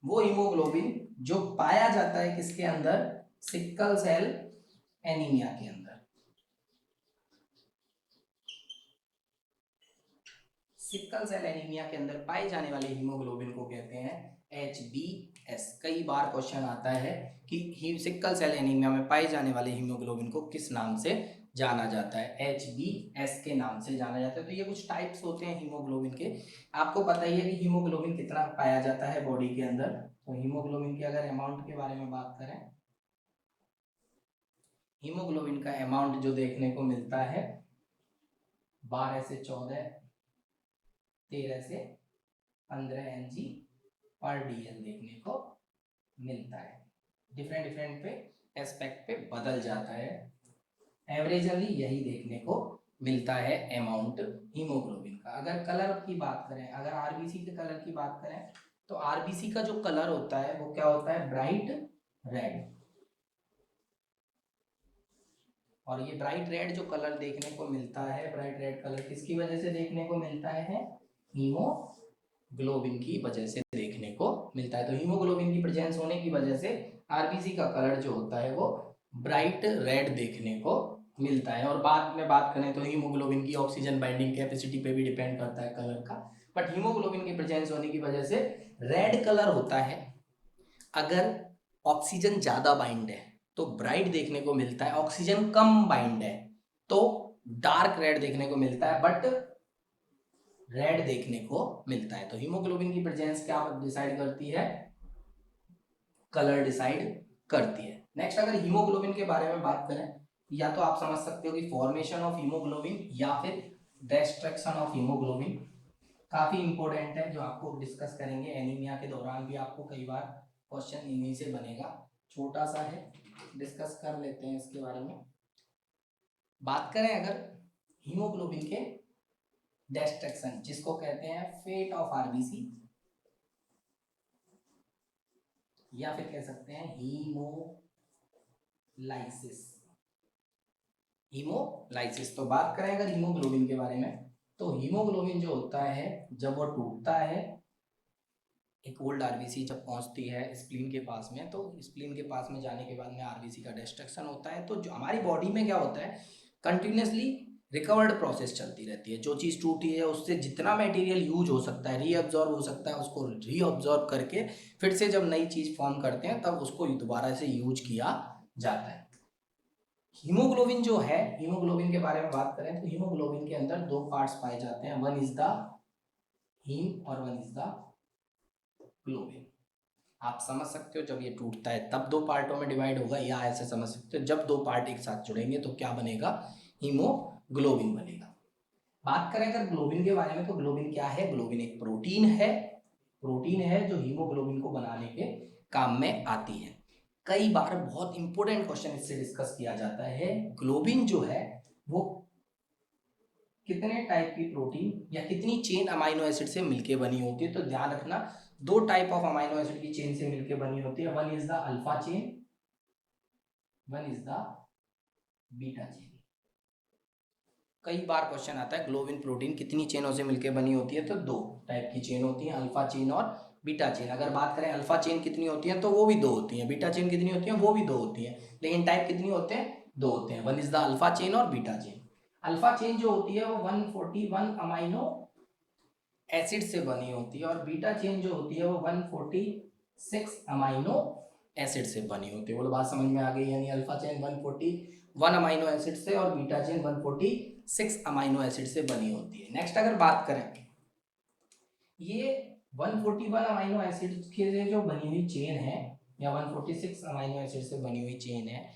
वो हीमोग्लोबिन जो पाया जाता है किसके अंदर, सिकल सेल एनीमिया के अंदर। सिकल सेल एनीमिया के अंदर पाए जाने वाले हीमोग्लोबिन को कहते हैं HbS। कई बार क्वेश्चन आता है कि सिकल सेल एनीमिया में पाए जाने वाले हीमोग्लोबिन को किस नाम से जाना जाता है, HbS के नाम से जाना जाता है। तो ये कुछ टाइप्स होते हैं हीमोग्लोबिन के। आपको पता ही है कि हीमोग्लोबिन कितना पाया जाता है बॉडी के अंदर। तो हीमोग्लोबिन के अगर अमाउंट के बारे में बात करें, हीमोग्लोबिन का अमाउंट जो देखने को मिलता है 12 से 14, 13 से 15 mg पर DL देखने को मिलता है। डिफरेंट डिफरेंट पे एस्पेक्ट पे बदल जाता है, एवरेजली यही देखने को मिलता है अमाउंट हीमोग्लोबिन का। अगर कलर की बात करें, अगर आरबीसी के कलर की बात करें, तो आरबीसी का जो कलर होता है वो क्या होता है, ब्राइट रेड। और ये ब्राइट रेड जो कलर देखने को मिलता है, ब्राइट रेड कलर किसकी वजह से देखने को मिलता है, हीमोग्लोबिन की वजह से देखने को मिलता है। तो हीमोग्लोबिन की प्रेजेंस होने की वजह से आरबीसी का कलर जो होता है वो ब्राइट रेड देखने को मिलता है। और बाद में बात करें तो हीमोग्लोबिन की ऑक्सीजन बाइंडिंग कैपेसिटी पे भी डिपेंड करता है कलर का, बट हीमोग्लोबिन की प्रेजेंस होने की वजह से रेड कलर होता है। अगर ऑक्सीजन ज्यादा बाइंड है तो ब्राइट देखने को मिलता है, ऑक्सीजन कम बाइंड है तो डार्क रेड देखने को मिलता है, बट रेड देखने को मिलता है। तो हीमोग्लोबिन की प्रेजेंस क्या डिसाइड करती है, कलर डिसाइड करती है। नेक्स्ट अगर हीमोग्लोबिन के बारे में बात करें, या तो आप समझ सकते हो कि फॉर्मेशन ऑफ हीमोग्लोबिन या फिर डिस्ट्रक्शन ऑफ हीमोग्लोबिन, काफी इंपॉर्टेंट है जो आपको डिस्कस करेंगे एनीमिया के दौरान भी। आपको कई बार क्वेश्चन इन्हीं से बनेगा, छोटा सा है, डिस्कस कर लेते हैं इसके बारे में। बात करें अगर हीमोग्लोबिन के डिस्ट्रक्शन, जिसको कहते हैं फेट ऑफ आरबीसी, या फिर कह सकते हैं हीमोलाइसिस। हीमोलाइसिस, तो बात करें अगर हीमोग्लोबिन के बारे में, तो हीमोग्लोबिन जो होता है जब वो टूटता है, एक ओल्ड आरबीसी जब पहुंचती है स्प्लीन के पास में, तो स्प्लीन के पास में जाने के बाद में आरबीसी का डिस्ट्रक्शन होता है। तो जो हमारी बॉडी में क्या होता है, कंटिन्यूसली रिकवर्ड प्रोसेस चलती रहती है। जो चीज़ टूटी है उससे जितना मटेरियल यूज हो सकता है, रीअब्जॉर्ब हो सकता है, उसको रीअब्जॉर्ब करके फिर से जब नई चीज़ फॉर्म करते हैं तब उसको दोबारा से यूज किया जाता है। हीमोग्लोबिन जो है, हीमोग्लोबिन के बारे में बात करें तो हीमोग्लोबिन के अंदर दो पार्ट्स पाए जाते हैं, वन इज द हीम और वन इज द ग्लोबिन। आप समझ सकते हो जब ये टूटता है तब दो पार्टों में डिवाइड होगा, या ऐसे समझ सकते हो जब दो पार्ट एक साथ जुड़ेंगे तो क्या बनेगा, हीमोग्लोबिन बनेगा। बात करें अगर ग्लोबिन के बारे में, तो ग्लोबिन क्या है, ग्लोबिन एक प्रोटीन है, प्रोटीन है जो हीमोग्लोबिन को बनाने के काम में आती है। कई बार बहुत इंपॉर्टेंट क्वेश्चन इससे डिस्कस किया जाता है, ग्लोबिन जो है वो कितने टाइप की प्रोटीन या कितनी चेन अमाइनो एसिड से मिलके बनी होती है। तो ध्यान रखना, दो टाइप ऑफ अमाइनो एसिड की चेन से मिलके बनी होती है, one is the alpha chain, one is the beta chain. कई बार क्वेश्चन आता है ग्लोबिन प्रोटीन कितनी चेनों से मिलकर बनी होती है, तो दो टाइप की चेन होती है, अल्फा चेन और बीटा चेन। अगर बात करें अल्फा चेन कितनी होती है तो वो भी दो होती है, बीटा चेन कितनी होती है वो भी दो होती है, लेकिन टाइप कितनी होते हैं, दो होते हैं, one is the alpha chain और बीटा चेन। अल्फा चेन जो होती है वो 141 अमाइनो एसिड से बनी होती है, और बीटा चेन जो होती है वो 146 अमाइनो एसिड से बनी होती है। बोलो बात समझ में आ गई, यानी अल्फा चेन 141 अमाइनो एसिड से और बीटा चेन 146 अमाइनो एसिड से बनी होती है। नेक्स्ट अगर बात करें, ये 141 अमाइनो एसिड के जो बनी हुई चेन है या 146 अमीनो एसिड से बनी हुई चेन है।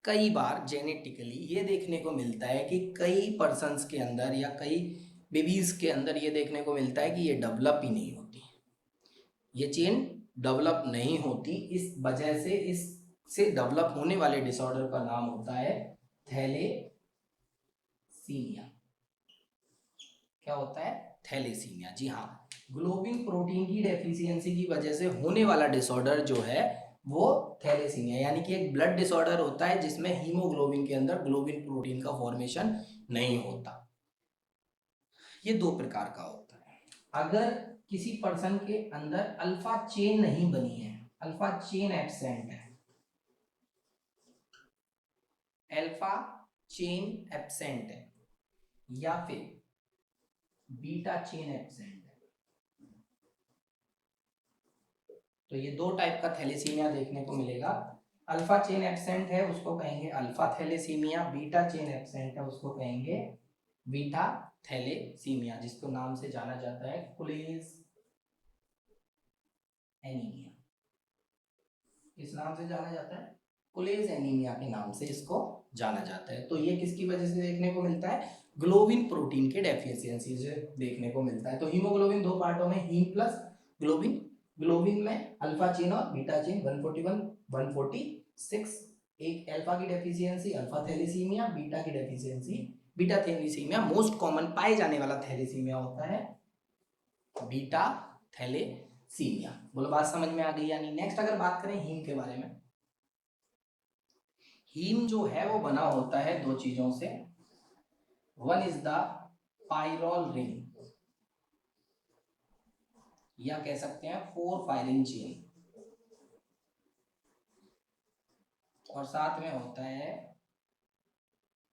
कई बार जेनेटिकली ये देखने को मिलता है कि कई पर्सन्स के अंदर या कई बेबीज के अंदर ये देखने को मिलता है कि ये डेवलप ही नहीं होती, ये चेन डेवलप नहीं होती। इस वजह से इससे डेवलप होने वाले डिसऑर्डर का नाम होता है थैलेसीमिया। क्या होता है? थैलेसीमिया। जी हाँ, ग्लोबिन प्रोटीन की डेफिशिएंसी की वजह से होने वाला डिसऑर्डर जो है वो थैलेसीमिया, यानी कि एक ब्लड डिसऑर्डर होता है जिसमें हीमोग्लोबिन के अंदर ग्लोबिन प्रोटीन का फॉर्मेशन नहीं होता। ये दो प्रकार का होता है। अगर किसी पर्सन के अंदर अल्फा चेन नहीं बनी है, अल्फा चेन एब्सेंट है, अल्फा चेन एब्सेंट है या फिर बीटा चेन एब्सेंट है, तो ये दो टाइप का थैलेसीमिया देखने को मिलेगा। अल्फा चेन एब्सेंट है उसको कहेंगे alpha thalassaemia, beta chain absent है उसको कहेंगे बीटा थैलेसीमिया, जिसको नाम से जाना जाता है कुलेज एनीमिया। किस नाम से जाना जाता है? कुलेज एनीमिया के नाम से इसको जाना जाता है। तो ये किसकी वजह से देखने को मिलता है? ग्लोबिन प्रोटीन के डेफिशिएंसी से देखने को मिलता है। तो हीमोग्लोबिन दो पार्टों में, हीम प्लस ग्लोबिन। ग्लोबिन में अल्फा चेन और बीटा चेन 141 146, एक अल्फा की डेफिशिएंसी अल्फा थैलेसीमिया, बीटा की deficiency beta thalassaemia. Most common पाए जाने वाला थैलेसीमिया होता है बीटा थैलेसीमिया। बोलो बात समझ में आ गई या नहीं? नेक्स्ट अगर बात करें हीम के बारे में, हीम जो है वो बना होता है दो चीजों से। One is the pyrrole ring, या कह सकते हैं फोर फायरिंग चेन, और साथ में होता है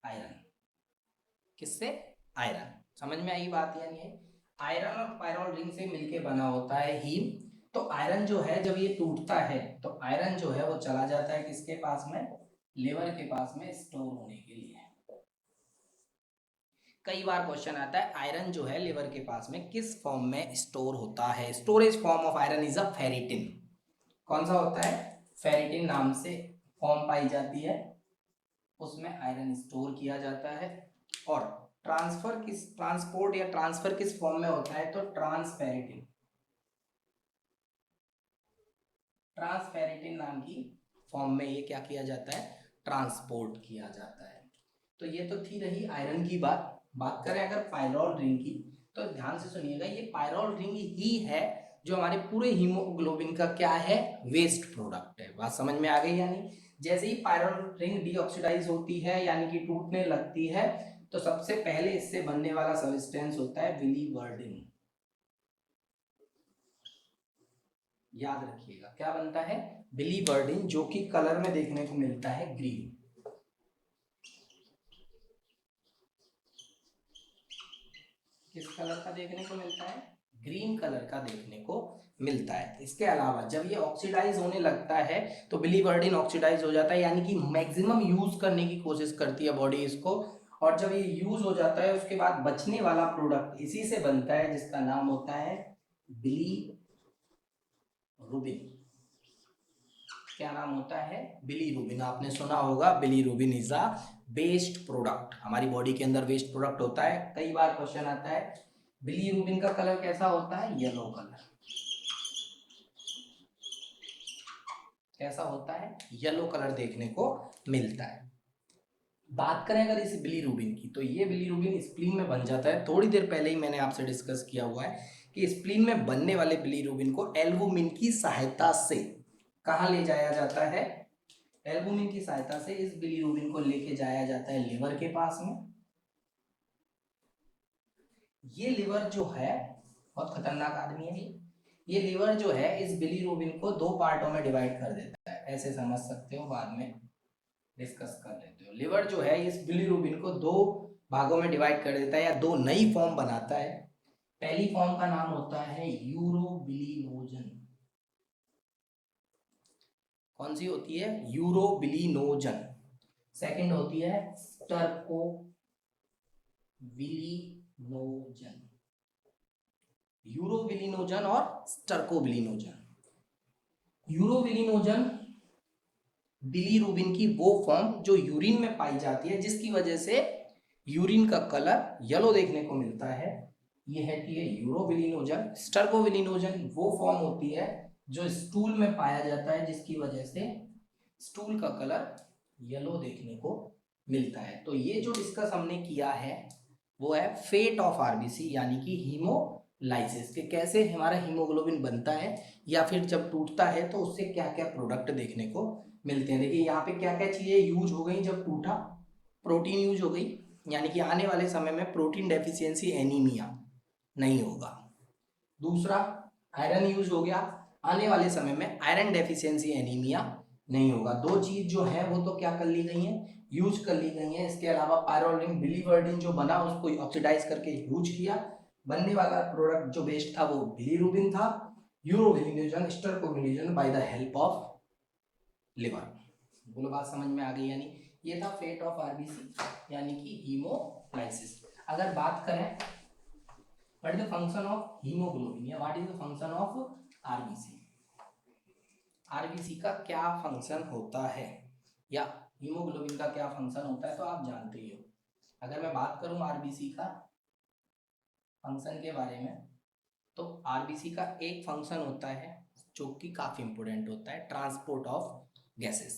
आयरन। किससे? आयरन। समझ में आई बात या नहीं? आयरन और पायरोल रिंग से मिलके बना होता है हीम। तो आयरन जो है जब ये टूटता है तो आयरन जो है वो चला जाता है किसके पास में? लिवर के पास में स्टोर होने के लिए। कई बार क्वेश्चन आता है आयरन जो है लिवर के पास में किस फॉर्म में स्टोर होता है? Storage form of iron is a ferritin. कौन सा होता है? फेरिटिन नाम से फॉर्म पाई जाती है, उसमें आयरन स्टोर किया जाता है। और ट्रांसपोर्ट या ट्रांसफर किस फॉर्म में होता है? तो ट्रांसफेरिटिन, ट्रांसफेरिटिन नाम की फॉर्म में ये क्या किया जाता है? ट्रांसपोर्ट किया जाता है। तो ये तो थी रही आयरन की बात। बात करें अगर पायरोल रिंग की, तो ध्यान से सुनिएगा, ये पायरोल रिंग ही है जो हमारे पूरे हीमोग्लोबिन का क्या है? वेस्ट प्रोडक्ट है। बात समझ में आ गई या नहीं? जैसे ही पायरोल रिंग डीऑक्सीडाइज होती है यानी कि टूटने लगती है, तो सबसे पहले इससे बनने वाला सब्सटेंस होता है बिलीवर्डिन। याद रखिएगा क्या बनता है? बिलीवर्डिन, जो कि कलर में देखने को मिलता है ग्रीन। किस कलर का देखने को मिलता है? ग्रीन कलर का देखने को मिलता है। इसके अलावा जब ये ऑक्सीडाइज होने लगता है तो बिलीवर्डिन ऑक्सीडाइज हो जाता है, यानी कि मैक्सिमम यूज करने की कोशिश करती है बॉडी इसको। और जब ये यूज हो जाता है उसके बाद बचने वाला प्रोडक्ट इसी से बनता है जिसका नाम होता है बिलीरुबिन। क्या नाम होता है? बिलीरुबिन। आपने सुना होगा bilirubin is a waste product. हमारी बॉडी के अंदर वेस्ट प्रोडक्ट होता है। कई बार क्वेश्चन आता है बिलीरुबिन का कलर कैसा होता है? Yellow colour. कैसा होता है? येलो कलर देखने को मिलता है। बात करें अगर इस बिलीरुबिन की, तो ये बिलीरुबिन स्प्लीन में बन जाता है। थोड़ी देर पहले ही मैंने आपसे डिस्कस किया हुआ है कि स्प्लीन में बनने वाले बिलीरुबिन को एल्बुमिन की सहायता से कहाँ ले जाया जाता है? एल्बुमिन की सहायता से इस बिलीरुबिन को लेके जाया जाता है लिवर के पास में। ये लिवर जो है बहुत खतरनाक आदमी है ये लिवर जो है इस बिलीरुबिन को दो पार्टों में डिवाइड कर देता है। ऐसे समझ सकते हो, बाद में डिस्कस कर लेते हो। लिवर जो है इस बिलीरुबिन को दो भागों में डिवाइड कर देता है या दो नई फॉर्म बनाता है। पहली फॉर्म का नाम होता है यूरोबिलिनोजन। कौन सी होती है? यूरोबिलिनोजन। सेकंड होती है स्टर्कोबिलिनोजन। यूरोबिलिनोजन और स्टर्कोबिलिनोजन। यूरोबिलिनोजन बिलीरुबिन की वो फॉर्म जो यूरिन में पाई जाती है, जिसकी वजह से यूरिन का कलर येलो देखने को मिलता है, ये है कि यूरोबिलिनोजन। स्टर्कोबिलिनोजन वो फॉर्म होती है जो स्टूल में पाया जाता है, जिसकी वजह से स्टूल का कलर येलो देखने को मिलता है। तो ये जो डिस्कस हमने किया है वो है फेट ऑफ आरबीसी, यानी कि हीमोलाइसिस, के कैसे हमारा हीमोग्लोबिन बनता है या फिर जब टूटता है तो उससे क्या क्या प्रोडक्ट देखने को मिलते हैं। देखिए यहाँ पे क्या क्या चीजें यूज हो गई जब टूटा। प्रोटीन यूज हो गई, यानी कि आने वाले समय में प्रोटीन डेफिशिएंसी एनीमिया नहीं होगा। दूसरा, आयरन यूज हो गया, आने वाले समय में आयरन डेफिशिएंसी एनीमिया नहीं होगा। दो चीज जो है वो तो क्या कर ली गई है, यूज कर ली गई है। इसके अलावा पायरोलिन बिलीवर्डिन जो बना उसको ऑक्सीडाइज करके यूज किया, बनने वाला प्रोडक्ट जो बेस्ड था वो बिलीरुबिन था। Urobilinogen stercobilinogen by the help of liver. बोलो बात समझ में आ गई। यानी ये था फेट ऑफ आरबीसी यानी कि हीमोलाइसिस। अगर बात करें what is the function of haemoglobin या what is the function of RBC, RBC का क्या फंक्शन होता है या हीमोग्लोबिन का क्या फंक्शन होता है तो आप जानते ही हो। अगर मैं बात करूं आरबीसी का फंक्शन के बारे में, तो आरबीसी का एक फंक्शन होता है जो कि काफी इंपोर्टेंट होता है, transport of gases.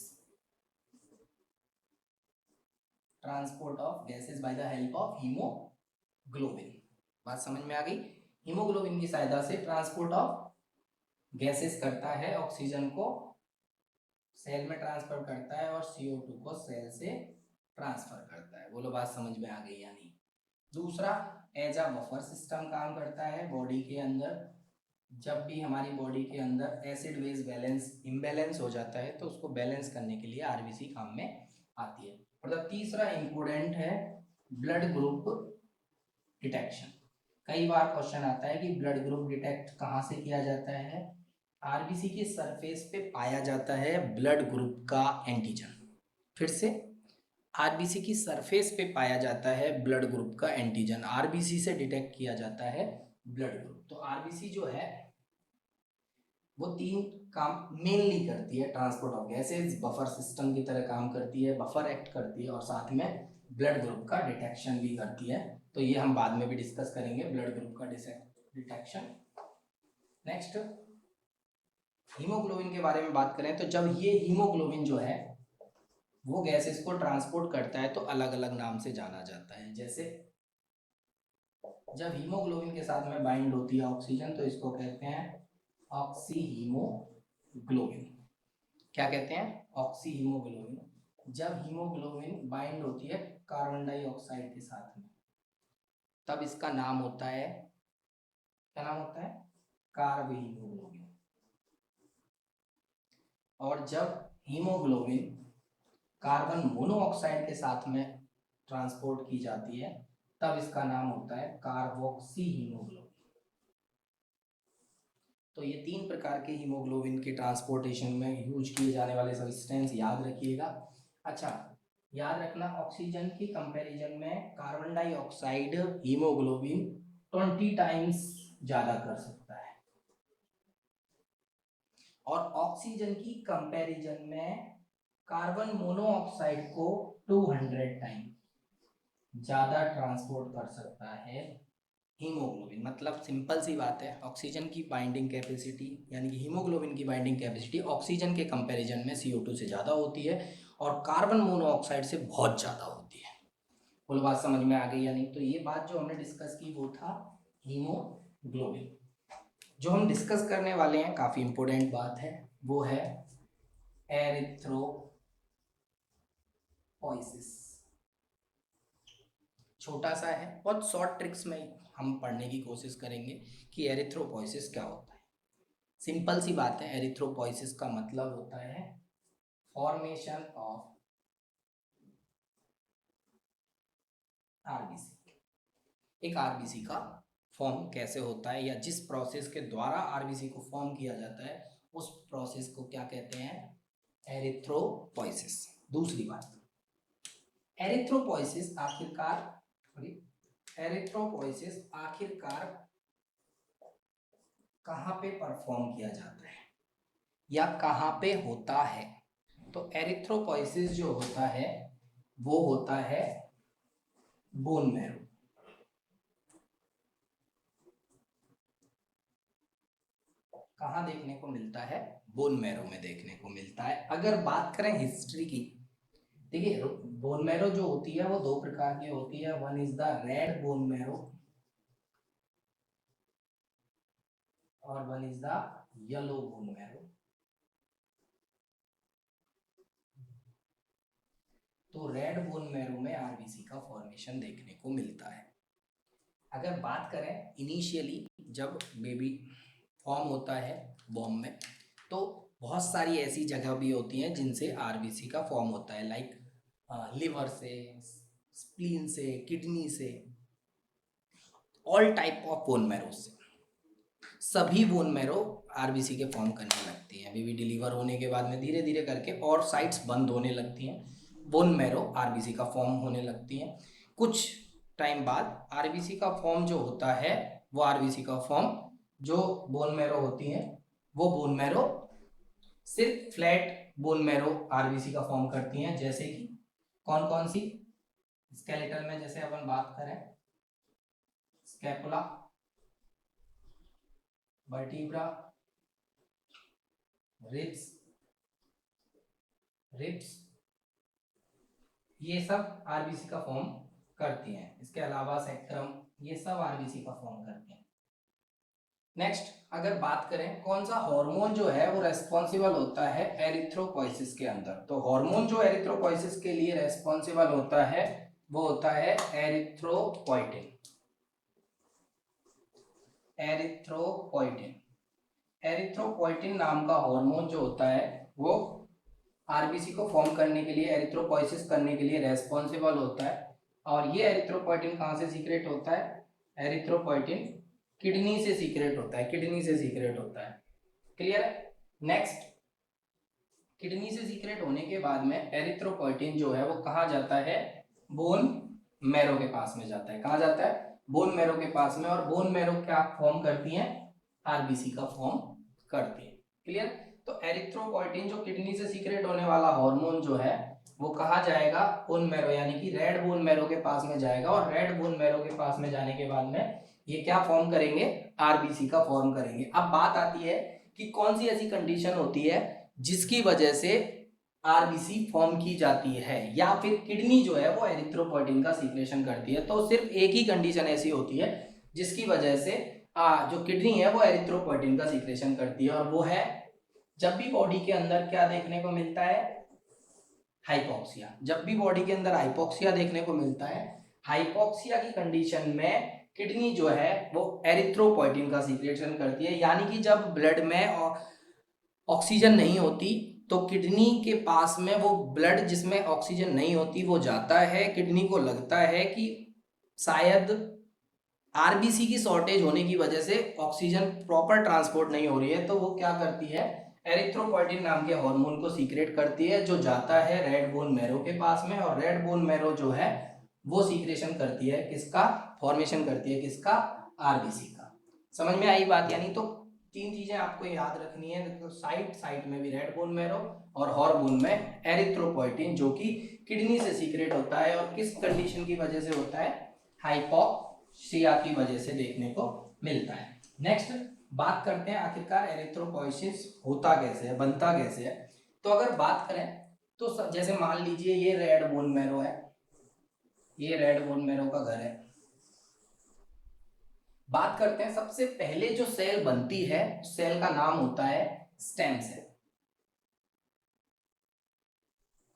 Transport of gases bye the help of haemoglobin. बात समझ में आ गई। हीमोग्लोबिन की सहायता से ट्रांसपोर्ट ऑफ गैसेस करता है, ऑक्सीजन को सेल में ट्रांसफर करता है और CO2 को सेल से ट्रांसफर करता है। बोलो बात समझ में आ गई। यानी दूसरा, एज अ बफर सिस्टम काम करता है बॉडी के अंदर। जब भी हमारी बॉडी के अंदर एसिड बेस बैलेंस इम्बैलेंस हो जाता है तो उसको बैलेंस करने के लिए आरबीसी काम में आती है। मतलब तीसरा इंपोर्टेंट है ब्लड ग्रुप डिटेक्शन। कई बार क्वेश्चन आता है कि ब्लड ग्रुप डिटेक्ट कहाँ से किया जाता है, आरबीसी के सरफेस पे पाया जाता है ब्लड ग्रुप का एंटीजन। फिर से, आरबीसी की सरफेस पे पाया जाता है ब्लड ग्रुप का एंटीजन, आरबीसी से डिटेक्ट किया जाता है ब्लड ग्रुप। तो आरबीसी जो है वो तीन काम मेनली करती है, transport of gases, buffer system की तरह काम करती है, बफर एक्ट करती है और साथ में ब्लड ग्रुप का डिटेक्शन भी करती है। तो ये हम बाद में भी डिस्कस करेंगे ब्लड ग्रुप का डिटेक्शन। नेक्स्ट, हीमोग्लोबिन के बारे में बात करें तो जब ये हीमोग्लोबिन जो है वो गैसेस को ट्रांसपोर्ट करता है तो अलग अलग नाम से जाना जाता है। जैसे जब हीमोग्लोबिन के साथ में बाइंड होती है ऑक्सीजन तो इसको कहते हैं ऑक्सी हीमोग्लोबिन। क्या कहते हैं, ऑक्सी हीमोग्लोबिन। जब हीमोग्लोबिन बाइंड होती है कार्बन डाइऑक्साइड के साथ में तब इसका नाम होता है, क्या नाम होता है, कार्ब हीमोग्लोबिन। और जब हीमोग्लोबिन कार्बन मोनोऑक्साइड के साथ में ट्रांसपोर्ट की जाती है तब इसका नाम होता है कार्बोक्सी हीमोग्लोबिन। तो ये तीन प्रकार के हीमोग्लोबिन के ट्रांसपोर्टेशन में यूज किए जाने वाले सब्सटेंस याद रखिएगा। अच्छा, याद रखना ऑक्सीजन की कंपैरिजन में कार्बन डाइऑक्साइड हीमोग्लोबिन 20 टाइम्स ज्यादा कर सकता है और ऑक्सीजन की कंपैरिजन में कार्बन मोनोऑक्साइड को 200 टाइम ज्यादा ट्रांसपोर्ट कर सकता है हीमोग्लोबिन। मतलब सिंपल सी बात है, ऑक्सीजन की बाइंडिंग कैपेसिटी यानी कि हीमोग्लोबिन की बाइंडिंग कैपेसिटी ऑक्सीजन के कंपैरिजन में CO2 से ज़्यादा होती है और कार्बन मोनोऑक्साइड से बहुत ज़्यादा होती है। कुल बात समझ में आ गई या नहीं। तो ये बात जो हमने डिस्कस की वो था हीमोग्लोबिन। जो हम डिस्कस करने वाले हैं काफ़ी इंपॉर्टेंट बात है, वो है एरिथ्रोपोइसिस। छोटा सा है, बहुत शॉर्ट ट्रिक्स में हम पढ़ने की कोशिश करेंगे कि एरिथ्रोपोइसिस क्या होता है। सिंपल सी बात है, एरिथ्रोपोइसिस का मतलब होता है फॉर्मेशन ऑफ आरबीसी। एक आरबीसी का फॉर्म कैसे होता है या जिस प्रोसेस के द्वारा आरबीसी को फॉर्म किया जाता है उस प्रोसेस को क्या कहते हैं, एरिथ्रोपोइसिस। दूसरी बात, एरिथ्रोपोइसिस आखिरकार एरिथ्रोपोइसिस आखिरकार कहाँ पे परफॉर्म किया जाता है। या कहाँ पे होता है? तो एरिथ्रोपोइसिस जो होता है वो होता है बोन मैरो। कहाँ देखने को मिलता है? बोन मैरो में देखने को मिलता है। अगर बात करें हिस्ट्री की, देखिए बोन मैरो जो होती है वो दो प्रकार की होती है। One is the red bone marrow और one is the yellow bone marrow. तो रेड बोन मैरो में आरबीसी का फॉर्मेशन देखने को मिलता है। अगर बात करें इनिशियली जब बेबी फॉर्म होता है बॉम्ब में, तो बहुत सारी ऐसी जगह भी होती हैं जिनसे आरबीसी का फॉर्म होता है, लाइक लिवर से, स्प्लीन से, किडनी से, all type of bone marrow से। सभी बोन मैरो आरबीसी के फॉर्म करने लगती हैं। बेबी डिलीवर होने के बाद में धीरे धीरे करके और साइट्स बंद होने लगती हैं, बोन मैरो आरबीसी का फॉर्म होने लगती हैं। कुछ टाइम बाद आरबीसी का फॉर्म जो होता है वो आरबीसी का फॉर्म जो बोन मैरो होती हैं वो बोन मैरो सिर्फ फ्लैट बोन मैरो आरबीसी का फॉर्म करती हैं। जैसे कि कौन कौन सी? स्केलेटल में जैसे अपन बात करें, स्कैपुला, वर्टिब्रा, रिब्स, रिब्स, ये सब आरबीसी का फॉर्म करती हैं। इसके अलावा सेक्ट्रम, ये सब आरबीसी का फॉर्म करते हैं। नेक्स्ट अगर बात करें कौन सा हार्मोन जो है वो रेस्पॉन्सिबल होता है एरिथ्रोपोइसिस के अंदर, तो हार्मोन जो एरिथ्रोपोइसिस के लिए रेस्पॉन्सिबल होता है वो होता है एरिथ्रोपोइटिन। एरिथ्रोपोइटिन, एरिथ्रोपोइटिन नाम का हार्मोन जो होता है वो आरबीसी को फॉर्म करने के लिए, एरिथ्रोपोइसिस करने के लिए रेस्पॉन्सिबल होता है। और ये एरिथ्रोपोइटिन कहाँ से सीक्रेट होता है? एरिथ्रोपोइटिन किडनी से सीक्रेट होता है, किडनी से सीक्रेट होता है। क्लियर है? नेक्स्ट, किडनी से सीक्रेट होने के बाद में एरिथ्रोपोइटिन जो है वो कहाँ जाता है? बोन मैरो के पास में जाता है। कहाँ जाता है? बोन मैरो के पास में। और बोन मैरो क्या फॉर्म करती है? आरबीसी का फॉर्म करती है। क्लियर? तो एरिथ्रोपोइटिन जो किडनी से सीक्रेट होने वाला हार्मोन जो है वो कहाँ जाएगा? बोन मैरो यानी कि रेड बोन मैरो के पास में जाएगा। और रेड बोन मैरो के पास में जाने के बाद में ये क्या फॉर्म करेंगे? आरबीसी का फॉर्म करेंगे। अब बात आती है कि कौन सी ऐसी कंडीशन होती है जिसकी वजह से आरबीसी फॉर्म की जाती है या फिर किडनी जो है वो एरिथ्रोपोइटिन का सीक्रेशन करती है। तो सिर्फ एक ही कंडीशन ऐसी होती है जिसकी वजह से जो किडनी है वो एरिथ्रोपोइटिन का सीक्रेशन करती है, और वो है जब भी बॉडी के अंदर क्या देखने को मिलता है? हाइपोक्सिया। जब भी बॉडी के अंदर हाइपोक्सिया देखने को मिलता है, हाइपोक्सिया की कंडीशन में किडनी जो है वो एरिथ्रोपोइटिन का सीक्रेशन करती है। यानी कि जब ब्लड में ऑक्सीजन नहीं होती तो किडनी के पास में वो ब्लड जिसमें ऑक्सीजन नहीं होती वो जाता है, किडनी को लगता है कि शायद आरबीसी की शॉर्टेज होने की वजह से ऑक्सीजन प्रॉपर ट्रांसपोर्ट नहीं हो रही है, तो वो क्या करती है? एरिथ्रोपोइटिन नाम के हार्मोन को सीक्रेट करती है जो जाता है रेड बोन मैरो के पास में। और रेड बोन मैरो जो है वो सीक्रेशन करती है किसका? फॉर्मेशन करती है किसका? आरबीसी का। समझ में आई बात? यानी तो तीन चीजें आपको याद रखनी है। तो साइट साइट में भी रेड बोन मैरो और हार्मोन में एरिथ्रोपोइटिन जो कि किडनी से सीक्रेट होता है। और किस कंडीशन की वजह से होता है? हाइपोक्सिया की वजह से देखने को मिलता है। नेक्स्ट बात करते हैं आखिरकार एरिथ्रोपोइसिस होता कैसे है, बनता कैसे है। तो अगर बात करें तो जैसे मान लीजिए ये रेड बोन मैरो है, ये रेड बोन मैरो का घर है। बात करते हैं सबसे पहले जो सेल बनती है, सेल का नाम होता है स्टेम सेल।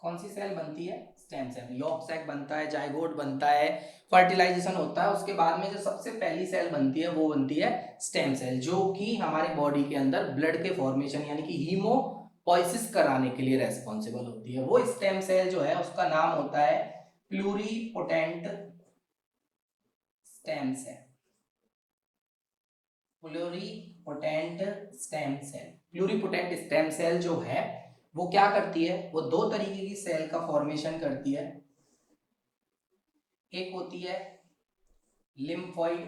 कौन सी सेल बनती है? Stem cell. यॉर्क सैक बनता है, जाइगोट बनता है, फर्टिलाइजेशन होता है, उसके बाद में जो सबसे पहली सेल बनती है वो बनती है स्टेम सेल, जो कि हमारे बॉडी के अंदर ब्लड के फॉर्मेशन यानी कि हीमोपोइसिस कराने के लिए रेस्पॉन्सिबल होती है। वो स्टेम सेल जो है उसका नाम होता है pluripotent stem cell. Pluripotent stem cell. Pluripotent stem cell जो है वो क्या करती है? वो दो तरीके की सेल का फॉर्मेशन करती है। एक होती है lymphoid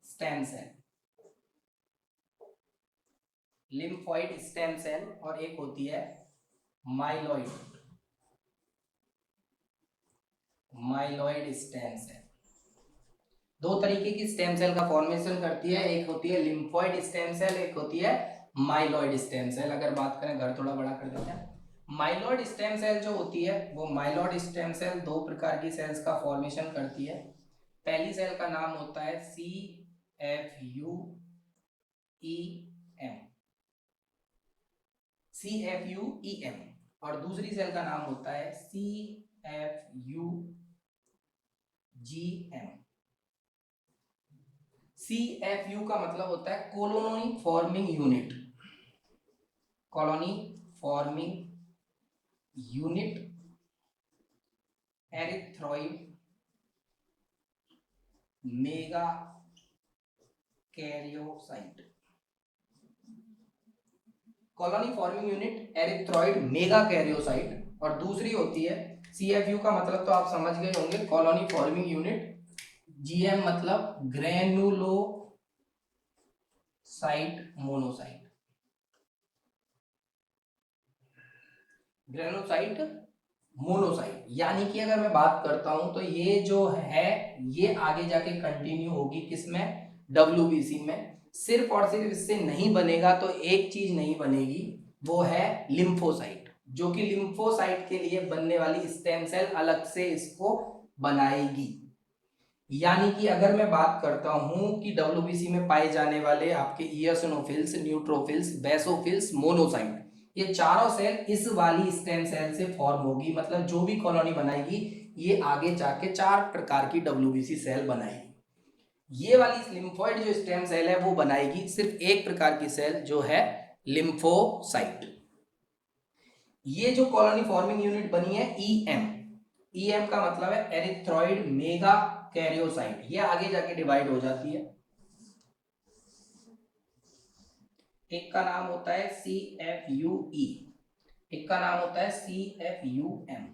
stem cell, lymphoid stem cell और एक होती है माइलॉइड स्टेम सेल। दो तरीके की स्टेम सेल का फॉर्मेशन करती है, एक होती है लिम्फोइड स्टेम सेल, एक होती है माइलॉइड स्टेम सेल। अगर बात करें, घर थोड़ा बड़ा कर देते हैं। माइलॉइड स्टेम सेल जो होती है वो माइलॉइड स्टेम सेल दो प्रकार की सेल्स का फॉर्मेशन करती है। पहली सेल का नाम होता है CFUEM और दूसरी सेल का नाम होता है CFUGM। CFU का मतलब होता है colony forming unit, colony forming unit एरिथ्रॉइड mega karyocyte. Colony forming unit एरिथ्रॉइड mega karyocyte और दूसरी होती है CFU का मतलब तो आप समझ गए होंगे, कॉलोनी फॉर्मिंग यूनिट। GM मतलब ग्रेनुलोसाइट मोनोसाइट, ग्रेनुलोसाइट मोनोसाइट। यानी कि अगर मैं बात करता हूं तो ये जो है ये आगे जाके कंटिन्यू होगी किसमें, WBC में। सिर्फ और सिर्फ इससे नहीं बनेगा तो एक चीज नहीं बनेगी, वो है लिम्फोसाइट, जो कि लिम्फोसाइट के लिए बनने वाली स्टेम सेल अलग से इसको बनाएगी। यानी कि अगर मैं बात करता हूं कि WBC में पाए जाने वाले आपके इयोसिनोफिल्स, न्यूट्रोफिल्स, बेसोफिल्स, मोनोसाइट, ये चारों सेल इस वाली स्टेम सेल से फॉर्म होगी। मतलब जो भी कॉलोनी बनाएगी ये आगे जाके चार प्रकार की WBC सेल बनाएगी। ये वाली लिम्फोइड जो स्टेम सेल है वो बनाएगी सिर्फ एक प्रकार की सेल, जो है लिम्फोसाइट। ये जो कॉलोनी फॉर्मिंग यूनिट बनी है EM का मतलब है एरिथ्रॉइड मेगा कैरियोसाइट, ये आगे जाके डिवाइड हो जाती है। एक का नाम होता है CFUE, एक का नाम होता है CFUM।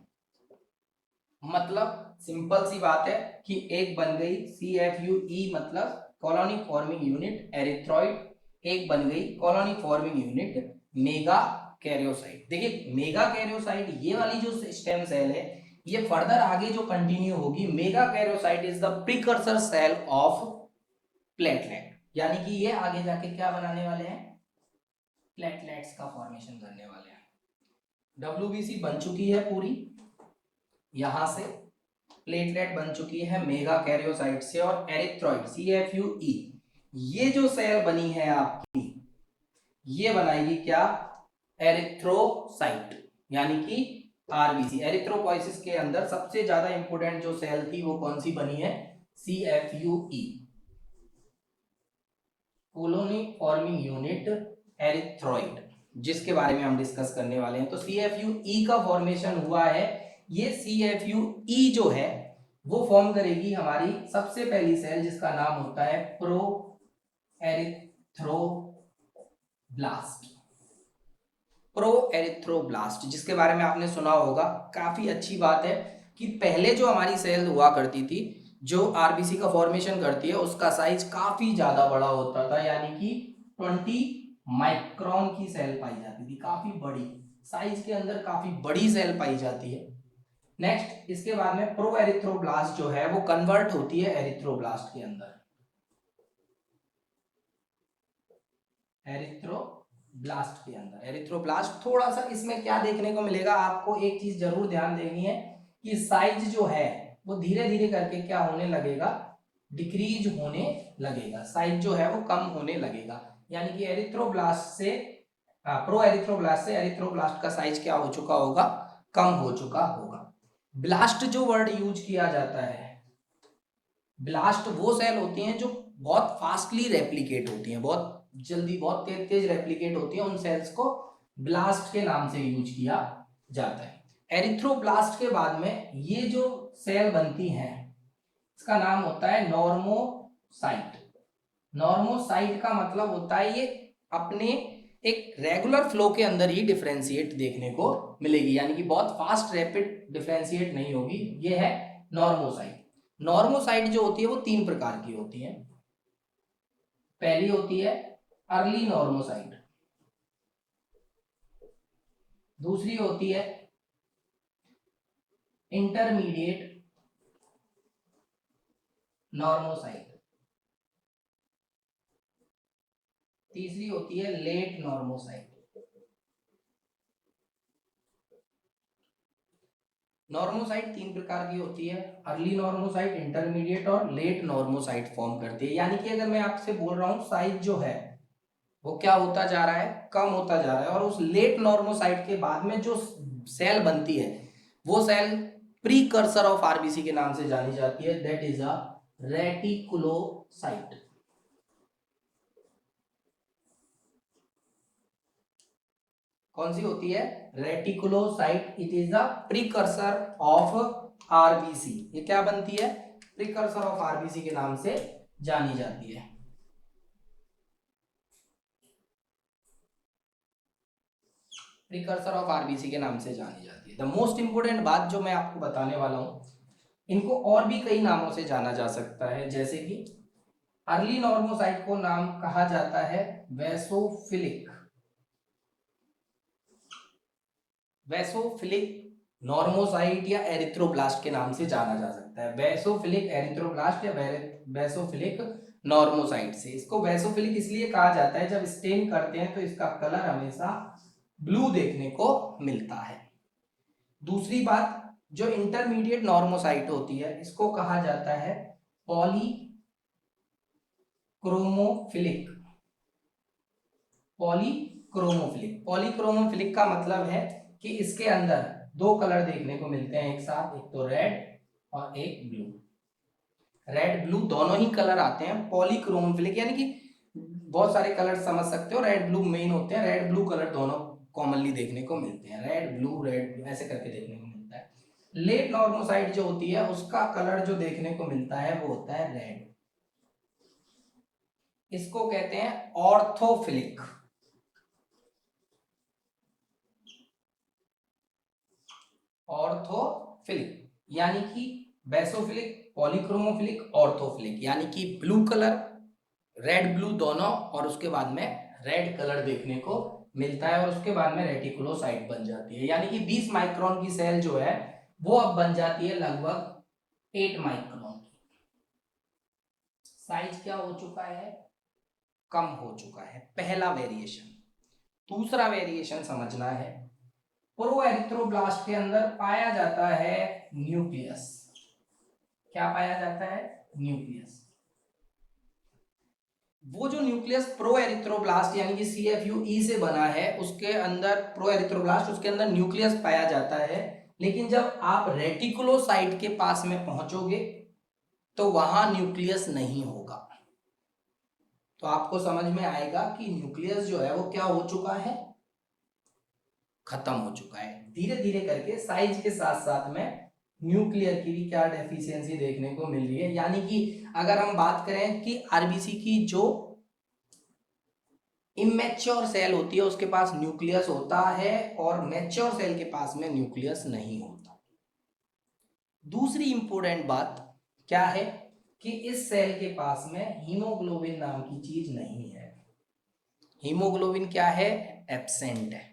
मतलब सिंपल सी बात है कि एक बन गई CFUE मतलब कॉलोनी फॉर्मिंग यूनिट एरिथ्रॉइड, एक बन गई colony forming unit mega karyocyte. देखिए मेगा कैरियोसाइट ये वाली जो स्टेम सेल है ये फर्दर आगे जो कंटिन्यू होगी, megakaryocyte is the precursor cell of platelet. यानी कि ये आगे जाके क्या बनाने वाले हैं, प्लेटलेट्स का फॉर्मेशन करने वाले हैं। WBC बन चुकी है पूरी, यहां से प्लेटलेट बन चुकी है मेगा कैरियोसाइट से, और एरिथ्रॉइड CFUE ये जो सेल बनी है आपकी, ये बनाएगी क्या, एरिथ्रोसाइट, यानी कि RBC। एरिथ्रोपोइसिस के अंदर सबसे ज्यादा इंपोर्टेंट जो सेल थी वो कौन सी बनी है, CFUE, कॉलोनी फॉर्मिंग यूनिट एरिथ्रॉइड, जिसके बारे में हम डिस्कस करने वाले हैं। तो CFUE का फॉर्मेशन हुआ है, ये CFUE जो है वो फॉर्म करेगी हमारी सबसे पहली सेल जिसका नाम होता है प्रो एरिथ्रोब्लास्ट। प्रो एरिथ्रोब्लास्ट जिसके बारे में आपने सुना होगा। काफी अच्छी बात है कि पहले जो हमारी सेल हुआ करती थी जो RBC का फॉर्मेशन करती है उसका साइज काफी ज्यादा बड़ा होता था, यानी कि 20 माइक्रोन की सेल पाई जाती थी, काफी बड़ी साइज के अंदर काफी बड़ी सेल पाई जाती है। नेक्स्ट इसके बाद में प्रो एरिथ्रोब्लास्ट जो है वो कन्वर्ट होती है एरिथ्रोब्लास्ट के अंदर। एरिथ्रोब्लास्ट के अंदर, एरिथ्रोब्लास्ट थोड़ा सा इसमें क्या देखने को मिलेगा, आपको एक चीज जरूर ध्यान देनी है कि साइज जो है वो धीरे धीरे करके क्या होने लगेगा, डिक्रीज होने लगेगा, साइज जो है वो कम होने लगेगा। यानी कि एरिथ्रोब्लास्ट से प्रो एरिथ्रोब्लास्ट से एरिथ्रोब्लास्ट का साइज क्या हो चुका होगा, कम हो चुका होगा। ब्लास्ट जो वर्ड यूज किया जाता है, ब्लास्ट वो सेल होती हैं जो बहुत फास्टली रेप्लिकेट होती हैं, बहुत जल्दी बहुत तेज तेज रेप्लिकेट होती हैं, उन सेल्स को ब्लास्ट के नाम से यूज किया जाता है। एरिथ्रोब्लास्ट के बाद में ये जो सेल बनती हैं इसका नाम होता है नॉर्मोसाइट। नॉर्मोसाइट का मतलब होता है ये अपने एक रेगुलर फ्लो के अंदर ही डिफरेंशिएट देखने को मिलेगी, यानी कि बहुत फास्ट रैपिड डिफरेंशिएट नहीं होगी, ये है नॉर्मोसाइट। नॉर्मोसाइट जो होती है वो तीन प्रकार की होती है। पहली होती है अर्ली नॉर्मोसाइट, दूसरी होती है इंटरमीडिएट नॉर्मोसाइट, तीसरी होती है लेट नॉर्मोसाइट। नॉर्मोसाइट तीन प्रकार की होती है, अर्ली नॉर्मोसाइट, इंटरमीडिएट और लेट नॉर्मोसाइट फॉर्म करती है। यानी कि अगर मैं आपसे बोल रहा हूं साइज जो है वो क्या होता जा रहा है, कम होता जा रहा है, और उस लेट नॉर्मोसाइट के बाद में जो सेल बनती है वो सेल प्रीकर्सर ऑफ आरबीसी के नाम से जानी जाती है, दैट इज अ रेटिकुलोसाइट। कौन सी होती है, reticulocyte, it is the precursor of RBC. ये क्या बनती है, प्रीकर्सर ऑफ आरबीसी के नाम से जानी जाती है। प्रीकर्सर ऑफ आरबीसी के नाम से जानी जाती है। द मोस्ट इंपोर्टेंट बात जो मैं आपको बताने वाला हूं, इनको और भी कई नामों से जाना जा सकता है, जैसे कि अर्ली नॉर्मोसाइट को नाम कहा जाता है वैसोफिलिक, वैसोफिलिक नॉर्मोसाइट या एरिथ्रोब्लास्ट के नाम से जाना जा सकता है। वैसोफिलिक एरिथ्रोब्लास्ट या वैसोफिलिक नॉर्मोसाइट से। इसको वैसोफिलिक इसलिए कहा जाता है, जब स्टेन करते हैं तो इसका कलर हमेशा ब्लू देखने को मिलता है। दूसरी बात, जो इंटरमीडिएट नॉर्मोसाइट होती है इसको कहा जाता है पॉलीक्रोमोफिलिक। पॉलीक्रोमोफिलिक, पॉलीक्रोमोफिलिक का मतलब है कि इसके अंदर दो कलर देखने को मिलते हैं एक साथ, एक तो रेड और एक ब्लू। रेड ब्लू दोनों ही कलर आते हैं पॉलीक्रोमोफिलिक, यानी कि बहुत सारे कलर समझ सकते हो, रेड ब्लू मेन होते हैं, रेड ब्लू कलर दोनों कॉमनली देखने को मिलते हैं, रेड ब्लू ऐसे करके देखने को मिलता है। लेट नॉर्मोसाइट जो होती है उसका कलर जो देखने को मिलता है वो होता है रेड। इसको कहते हैं ऑर्थोफिलिक। ऑर्थोफिलिक यानी कि बेसोफिलिक, पॉलीक्रोमोफिलिक, ऑर्थोफिलिक, यानी कि ब्लू कलर, रेड ब्लू दोनों, और उसके बाद में रेड कलर देखने को मिलता है, और उसके बाद में रेटिकुलोसाइट बन जाती है। यानी कि 20 माइक्रोन की सेल जो है वो अब बन जाती है लगभग 8 माइक्रोन की। साइज क्या हो चुका है, कम हो चुका है, पहला वेरिएशन। दूसरा वेरिएशन समझना है, प्रोएरिथ्रोब्लास्ट के अंदर पाया जाता है न्यूक्लियस। क्या पाया जाता है, न्यूक्लियस। वो जो न्यूक्लियस प्रोएरिथ्रोब्लास्ट यानी कि CFUE से बना है, उसके अंदर प्रोएरिथ्रोब्लास्ट, उसके अंदर न्यूक्लियस पाया जाता है। लेकिन जब आप रेटिकुलोसाइट के पास में पहुंचोगे तो वहां न्यूक्लियस नहीं होगा। तो आपको समझ में आएगा कि न्यूक्लियस जो है वो क्या हो चुका है, खत्म हो चुका है। धीरे धीरे करके साइज के साथ साथ में न्यूक्लियर की भी क्या डेफिशिएंसी देखने को मिल रही है। यानी कि अगर हम बात करें कि आरबीसी की जो इमेच्योर सेल होती है उसके पास न्यूक्लियस होता है और मैच्योर सेल के पास में न्यूक्लियस नहीं होता। दूसरी इंपॉर्टेंट बात क्या है कि इस सेल के पास में हीमोग्लोबिन नाम की चीज नहीं है। हीमोग्लोबिन क्या है, एब्सेंट है।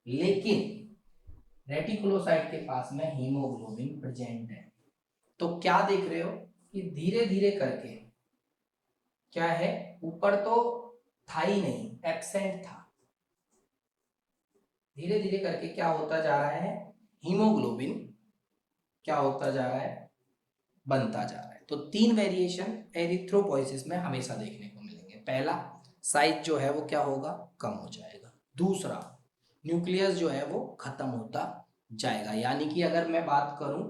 लेकिन रेटिकुलोसाइट के पास में हीमोग्लोबिन प्रेजेंट है। तो क्या देख रहे हो कि धीरे धीरे करके क्या है, ऊपर तो था ही नहीं, एब्सेंट था, धीरे धीरे करके क्या होता जा रहा है, हीमोग्लोबिन क्या होता जा रहा है, बनता जा रहा है। तो तीन वेरिएशन एरिथ्रोपोइसिस में हमेशा देखने को मिलेंगे। पहला, साइज जो है वो क्या होगा, कम हो जाएगा। दूसरा, न्यूक्लियस जो है वो खत्म होता जाएगा। यानी कि अगर मैं बात करूं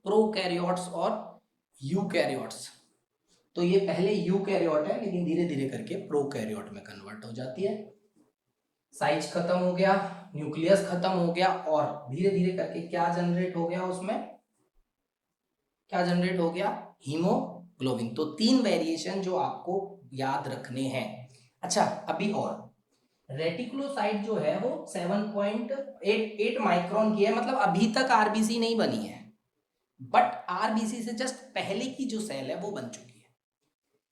प्रोकैरियोट्स और यूकैरियोट्स, तो ये पहले यूकैरियोट है लेकिन धीरे धीरे करके प्रोकैरियोट में कन्वर्ट हो जाती है। साइज खत्म हो गया, न्यूक्लियस खत्म हो गया, और धीरे धीरे करके क्या जनरेट हो गया, उसमें क्या जनरेट हो गया, हीमोग्लोबिन। तो तीन वेरिएशन जो आपको याद रखने हैं। अच्छा, अभी और रेटिकुलोसाइट जो है वो 7.88 माइक्रोन की है, मतलब अभी तक आरबीसी नहीं बनी है, बट आरबीसी से जस्ट पहले की जो सेल है वो बन चुकी है।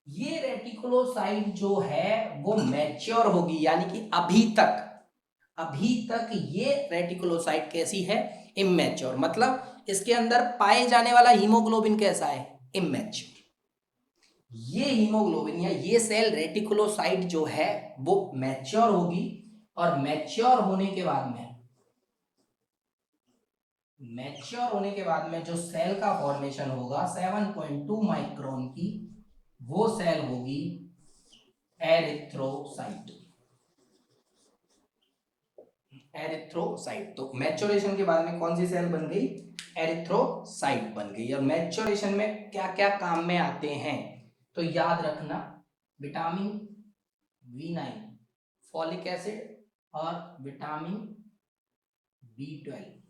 ये रेटिकुलोसाइट जो है वो मैच्योर होगी, यानी कि अभी तक अभी तक ये रेटिकुलोसाइट कैसी है, इमैच्योर, मतलब इसके अंदर पाए जाने वाला हीमोग्लोबिन कैसा है, इमैच्योर। ये हीमोग्लोबिन या ये सेल रेटिकुलोसाइट जो है वो मैच्योर होगी, और मैच्योर होने के बाद में जो सेल का फॉर्मेशन होगा 7.2 माइक्रोन की, वो सेल होगी एरिथ्रोसाइट। एरिथ्रोसाइट, तो मैच्योरेशन के बाद में कौन सी सेल बन गई, एरिथ्रोसाइट बन गई। और मैच्योरेशन में क्या क्या काम में आते हैं, तो याद रखना, विटामिन B9, फॉलिक एसिड और विटामिन B12,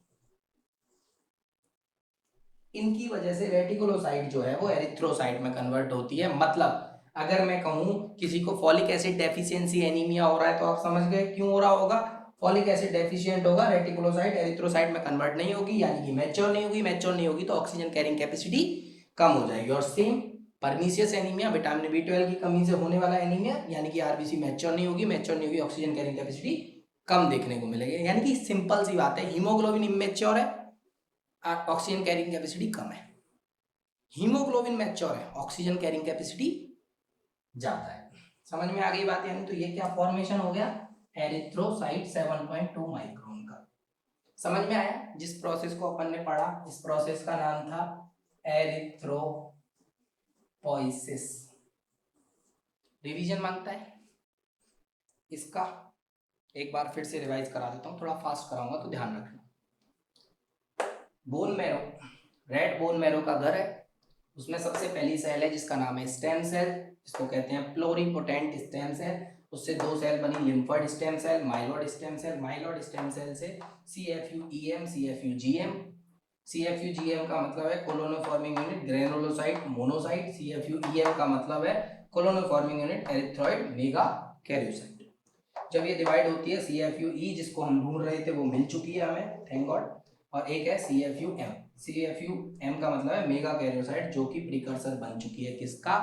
इनकी वजह से रेटिकुलोसाइट जो है वो एरिथ्रोसाइट में कन्वर्ट होती है। मतलब अगर मैं कहूं किसी को फॉलिक एसिड डेफिशिएंसी एनीमिया हो रहा है, तो आप समझ गए क्यों हो रहा होगा, फॉलिक एसिड डेफिशिएंट होगा, रेटिकुलोसाइट एरिथ्रोसाइट में कन्वर्ट नहीं होगी, यानी कि मैच्योर नहीं होगी। मैच्योर नहीं होगी तो ऑक्सीजन कैरिंग कैपेसिटी कम हो जाएगी। और same pernicious anaemia, vitamin B12 की कमी से होने वाला एनीमिया, यानी कि आरबीसी मैच्योर नहीं होगी, मैच्योर नहीं होगी, ऑक्सीजन कैरिंग कैपेसिटी कम देखने को मिलेगी। यानी कि सिंपल सी बात है, हीमोग्लोबिन इमेच्योर है, ऑक्सीजन कैरिंग कैपेसिटी कम है। हीमोग्लोबिन मैच्योर है, ऑक्सीजन कैरिंग कैपेसिटी ज्यादा है। समझ में आ गई बात, यानी तो ये क्या फॉर्मेशन हो गया, एरिथ्रोसाइट 7.2 माइक्रोन का। समझ में आया, जिस प्रोसेस को अपन ने पढ़ा, इस प्रोसेस का नाम था एरिथ्रोपोइसिस। रिवीजन मांगता है इसका, एक बार फिर से रिवाइज करा देता हूं, थोड़ा फास्ट कराऊंगा तो ध्यान रखना। Bone marrow, red bone marrow का घर है, उसमें सबसे पहली सेल है जिसका नाम है स्टेम सेल, जिसको कहते हैं प्लोरीपोटेंट स्टेम सेल। उससे दो सेल बनी lymphoid stem cell, myeloid stem cell. Myeloid stem cell से CFU-EM, CFU-GM। CFU-GM का मतलब है कोलोनोफॉर्मिंग यूनिट ग्रेनुलोसाइट मोनोसाइट, CFU-EM का मतलब है कोलोनोफॉर्मिंग यूनिट एरिथ्रॉइड मेगा कैरियोसाइट। जब ये डिवाइड होती है, CFU-E जिसको हम ढूंढ रहे थे वो मिल चुकी है हमें, थैंक गॉड, और एक है CFU-M। CFU-M का मतलब है मेगा कैरियोसाइट, जो कि प्रीकर्सर बन चुकी है किसका,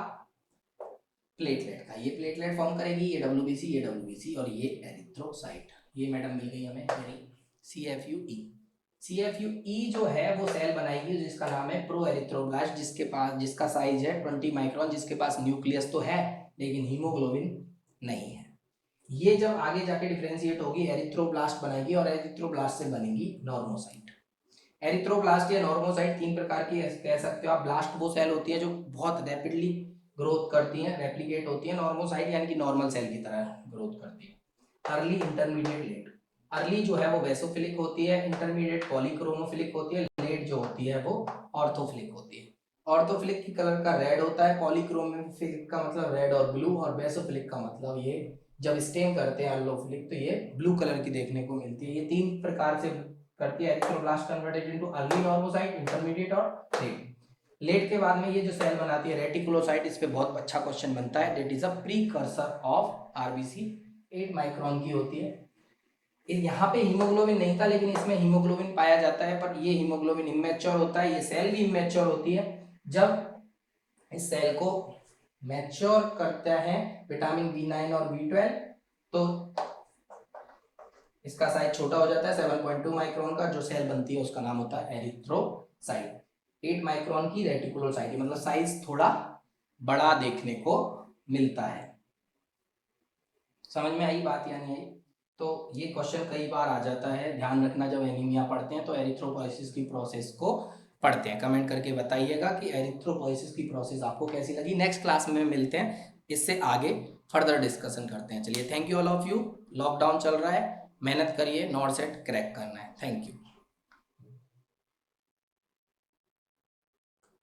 प्लेटलेट का। ये प्लेटलेट फॉर्म करेगी, ये WBC, ये WBC और ये एरिथ्रोसाइट। ये मैडम मिल गई हमें मेरी CFU-E। CFU-E जो है वो सेल बनाएगी जिसका नाम है प्रो एरिथ्रोब्लास्ट, जिसका साइज है 20 माइक्रोन, जिसके पास न्यूक्लियस तो है लेकिन हीमोग्लोबिन नहीं है। ये जब आगे जाके डिफरेंशिएट होगी, एरिथ्रोब्लास्ट बनेगी और एरिथ्रोब्लास्ट से बनेगी नॉर्मोसाइट। एरिथ्रोब्लास्ट या नॉर्मोसाइट तीन प्रकार की कह सकते हो आप। ब्लास्ट वो सेल होती है जो बहुत रैपिडली ग्रोथ करती हैं, रेप्लिकेट होती है। नॉर्मोसाइट यानी कि नॉर्मल सेल की तरह ग्रोथ करती है। Early, intermediate, late. अर्ली जो है वो वेसोफिलिक होती है, इंटरमीडिएट पॉलीक्रोमोफिलिक होती है, लेट जो होती है वो ऑर्थोफिलिक होती है। ऑर्थोफिलिक की कलर का रेड होता है, पॉलीक्रोमोफिलिक का मतलब रेड और ब्लू, और बेसोफिलिक का मतलब ये जब स्टेन करते हैं अल्लोफिलिक तो ये ब्लू कलर की देखने को मिलती है। ये तीन प्रकार से करती है erythroblast, converted into early normocyte, intermediate और लेट। लेट के बाद में ये जो सेल बनाती है रेटिकुलोसाइट, इस पे बहुत अच्छा क्वेश्चन बनता है। That is a precursor of RBC, 8 micron की होती है। यहाँ पे हीमोग्लोबिन नहीं था लेकिन इसमें हीमोग्लोबिन पाया जाता है, पर ये हीमोग्लोबिन इमेच्योर होता है, ये सेल भी इमेच्योर होती है। जब इस सेल को मैच्योर करता है विटामिन B9 और B12, तो इसका साइज छोटा हो जाता है 7.2 माइक्रोन का। जो सेल बनती है उसका नाम होता है एरिथ्रोसाइट। 8 माइक्रोन की रेटिकुलोसाइट, मतलब साइज थोड़ा बड़ा देखने को मिलता है। समझ में आई बात या नहीं आई? तो ये क्वेश्चन कई बार आ जाता है, ध्यान रखना जब एनीमिया पढ़ते हैं तो एरिथ्रोपोइसिस की प्रोसेस को पढ़ते हैं। कमेंट करके बताइएगा कि एरिथ्रोपोइसिस की प्रोसेस आपको कैसी लगी। नेक्स्ट क्लास में मिलते हैं, इससे आगे फर्दर डिस्कशन करते हैं। चलिए, thank you all of you. Lockdown चल रहा है, मेहनत करिए, नॉट सेट क्रैक करना है। Thank you.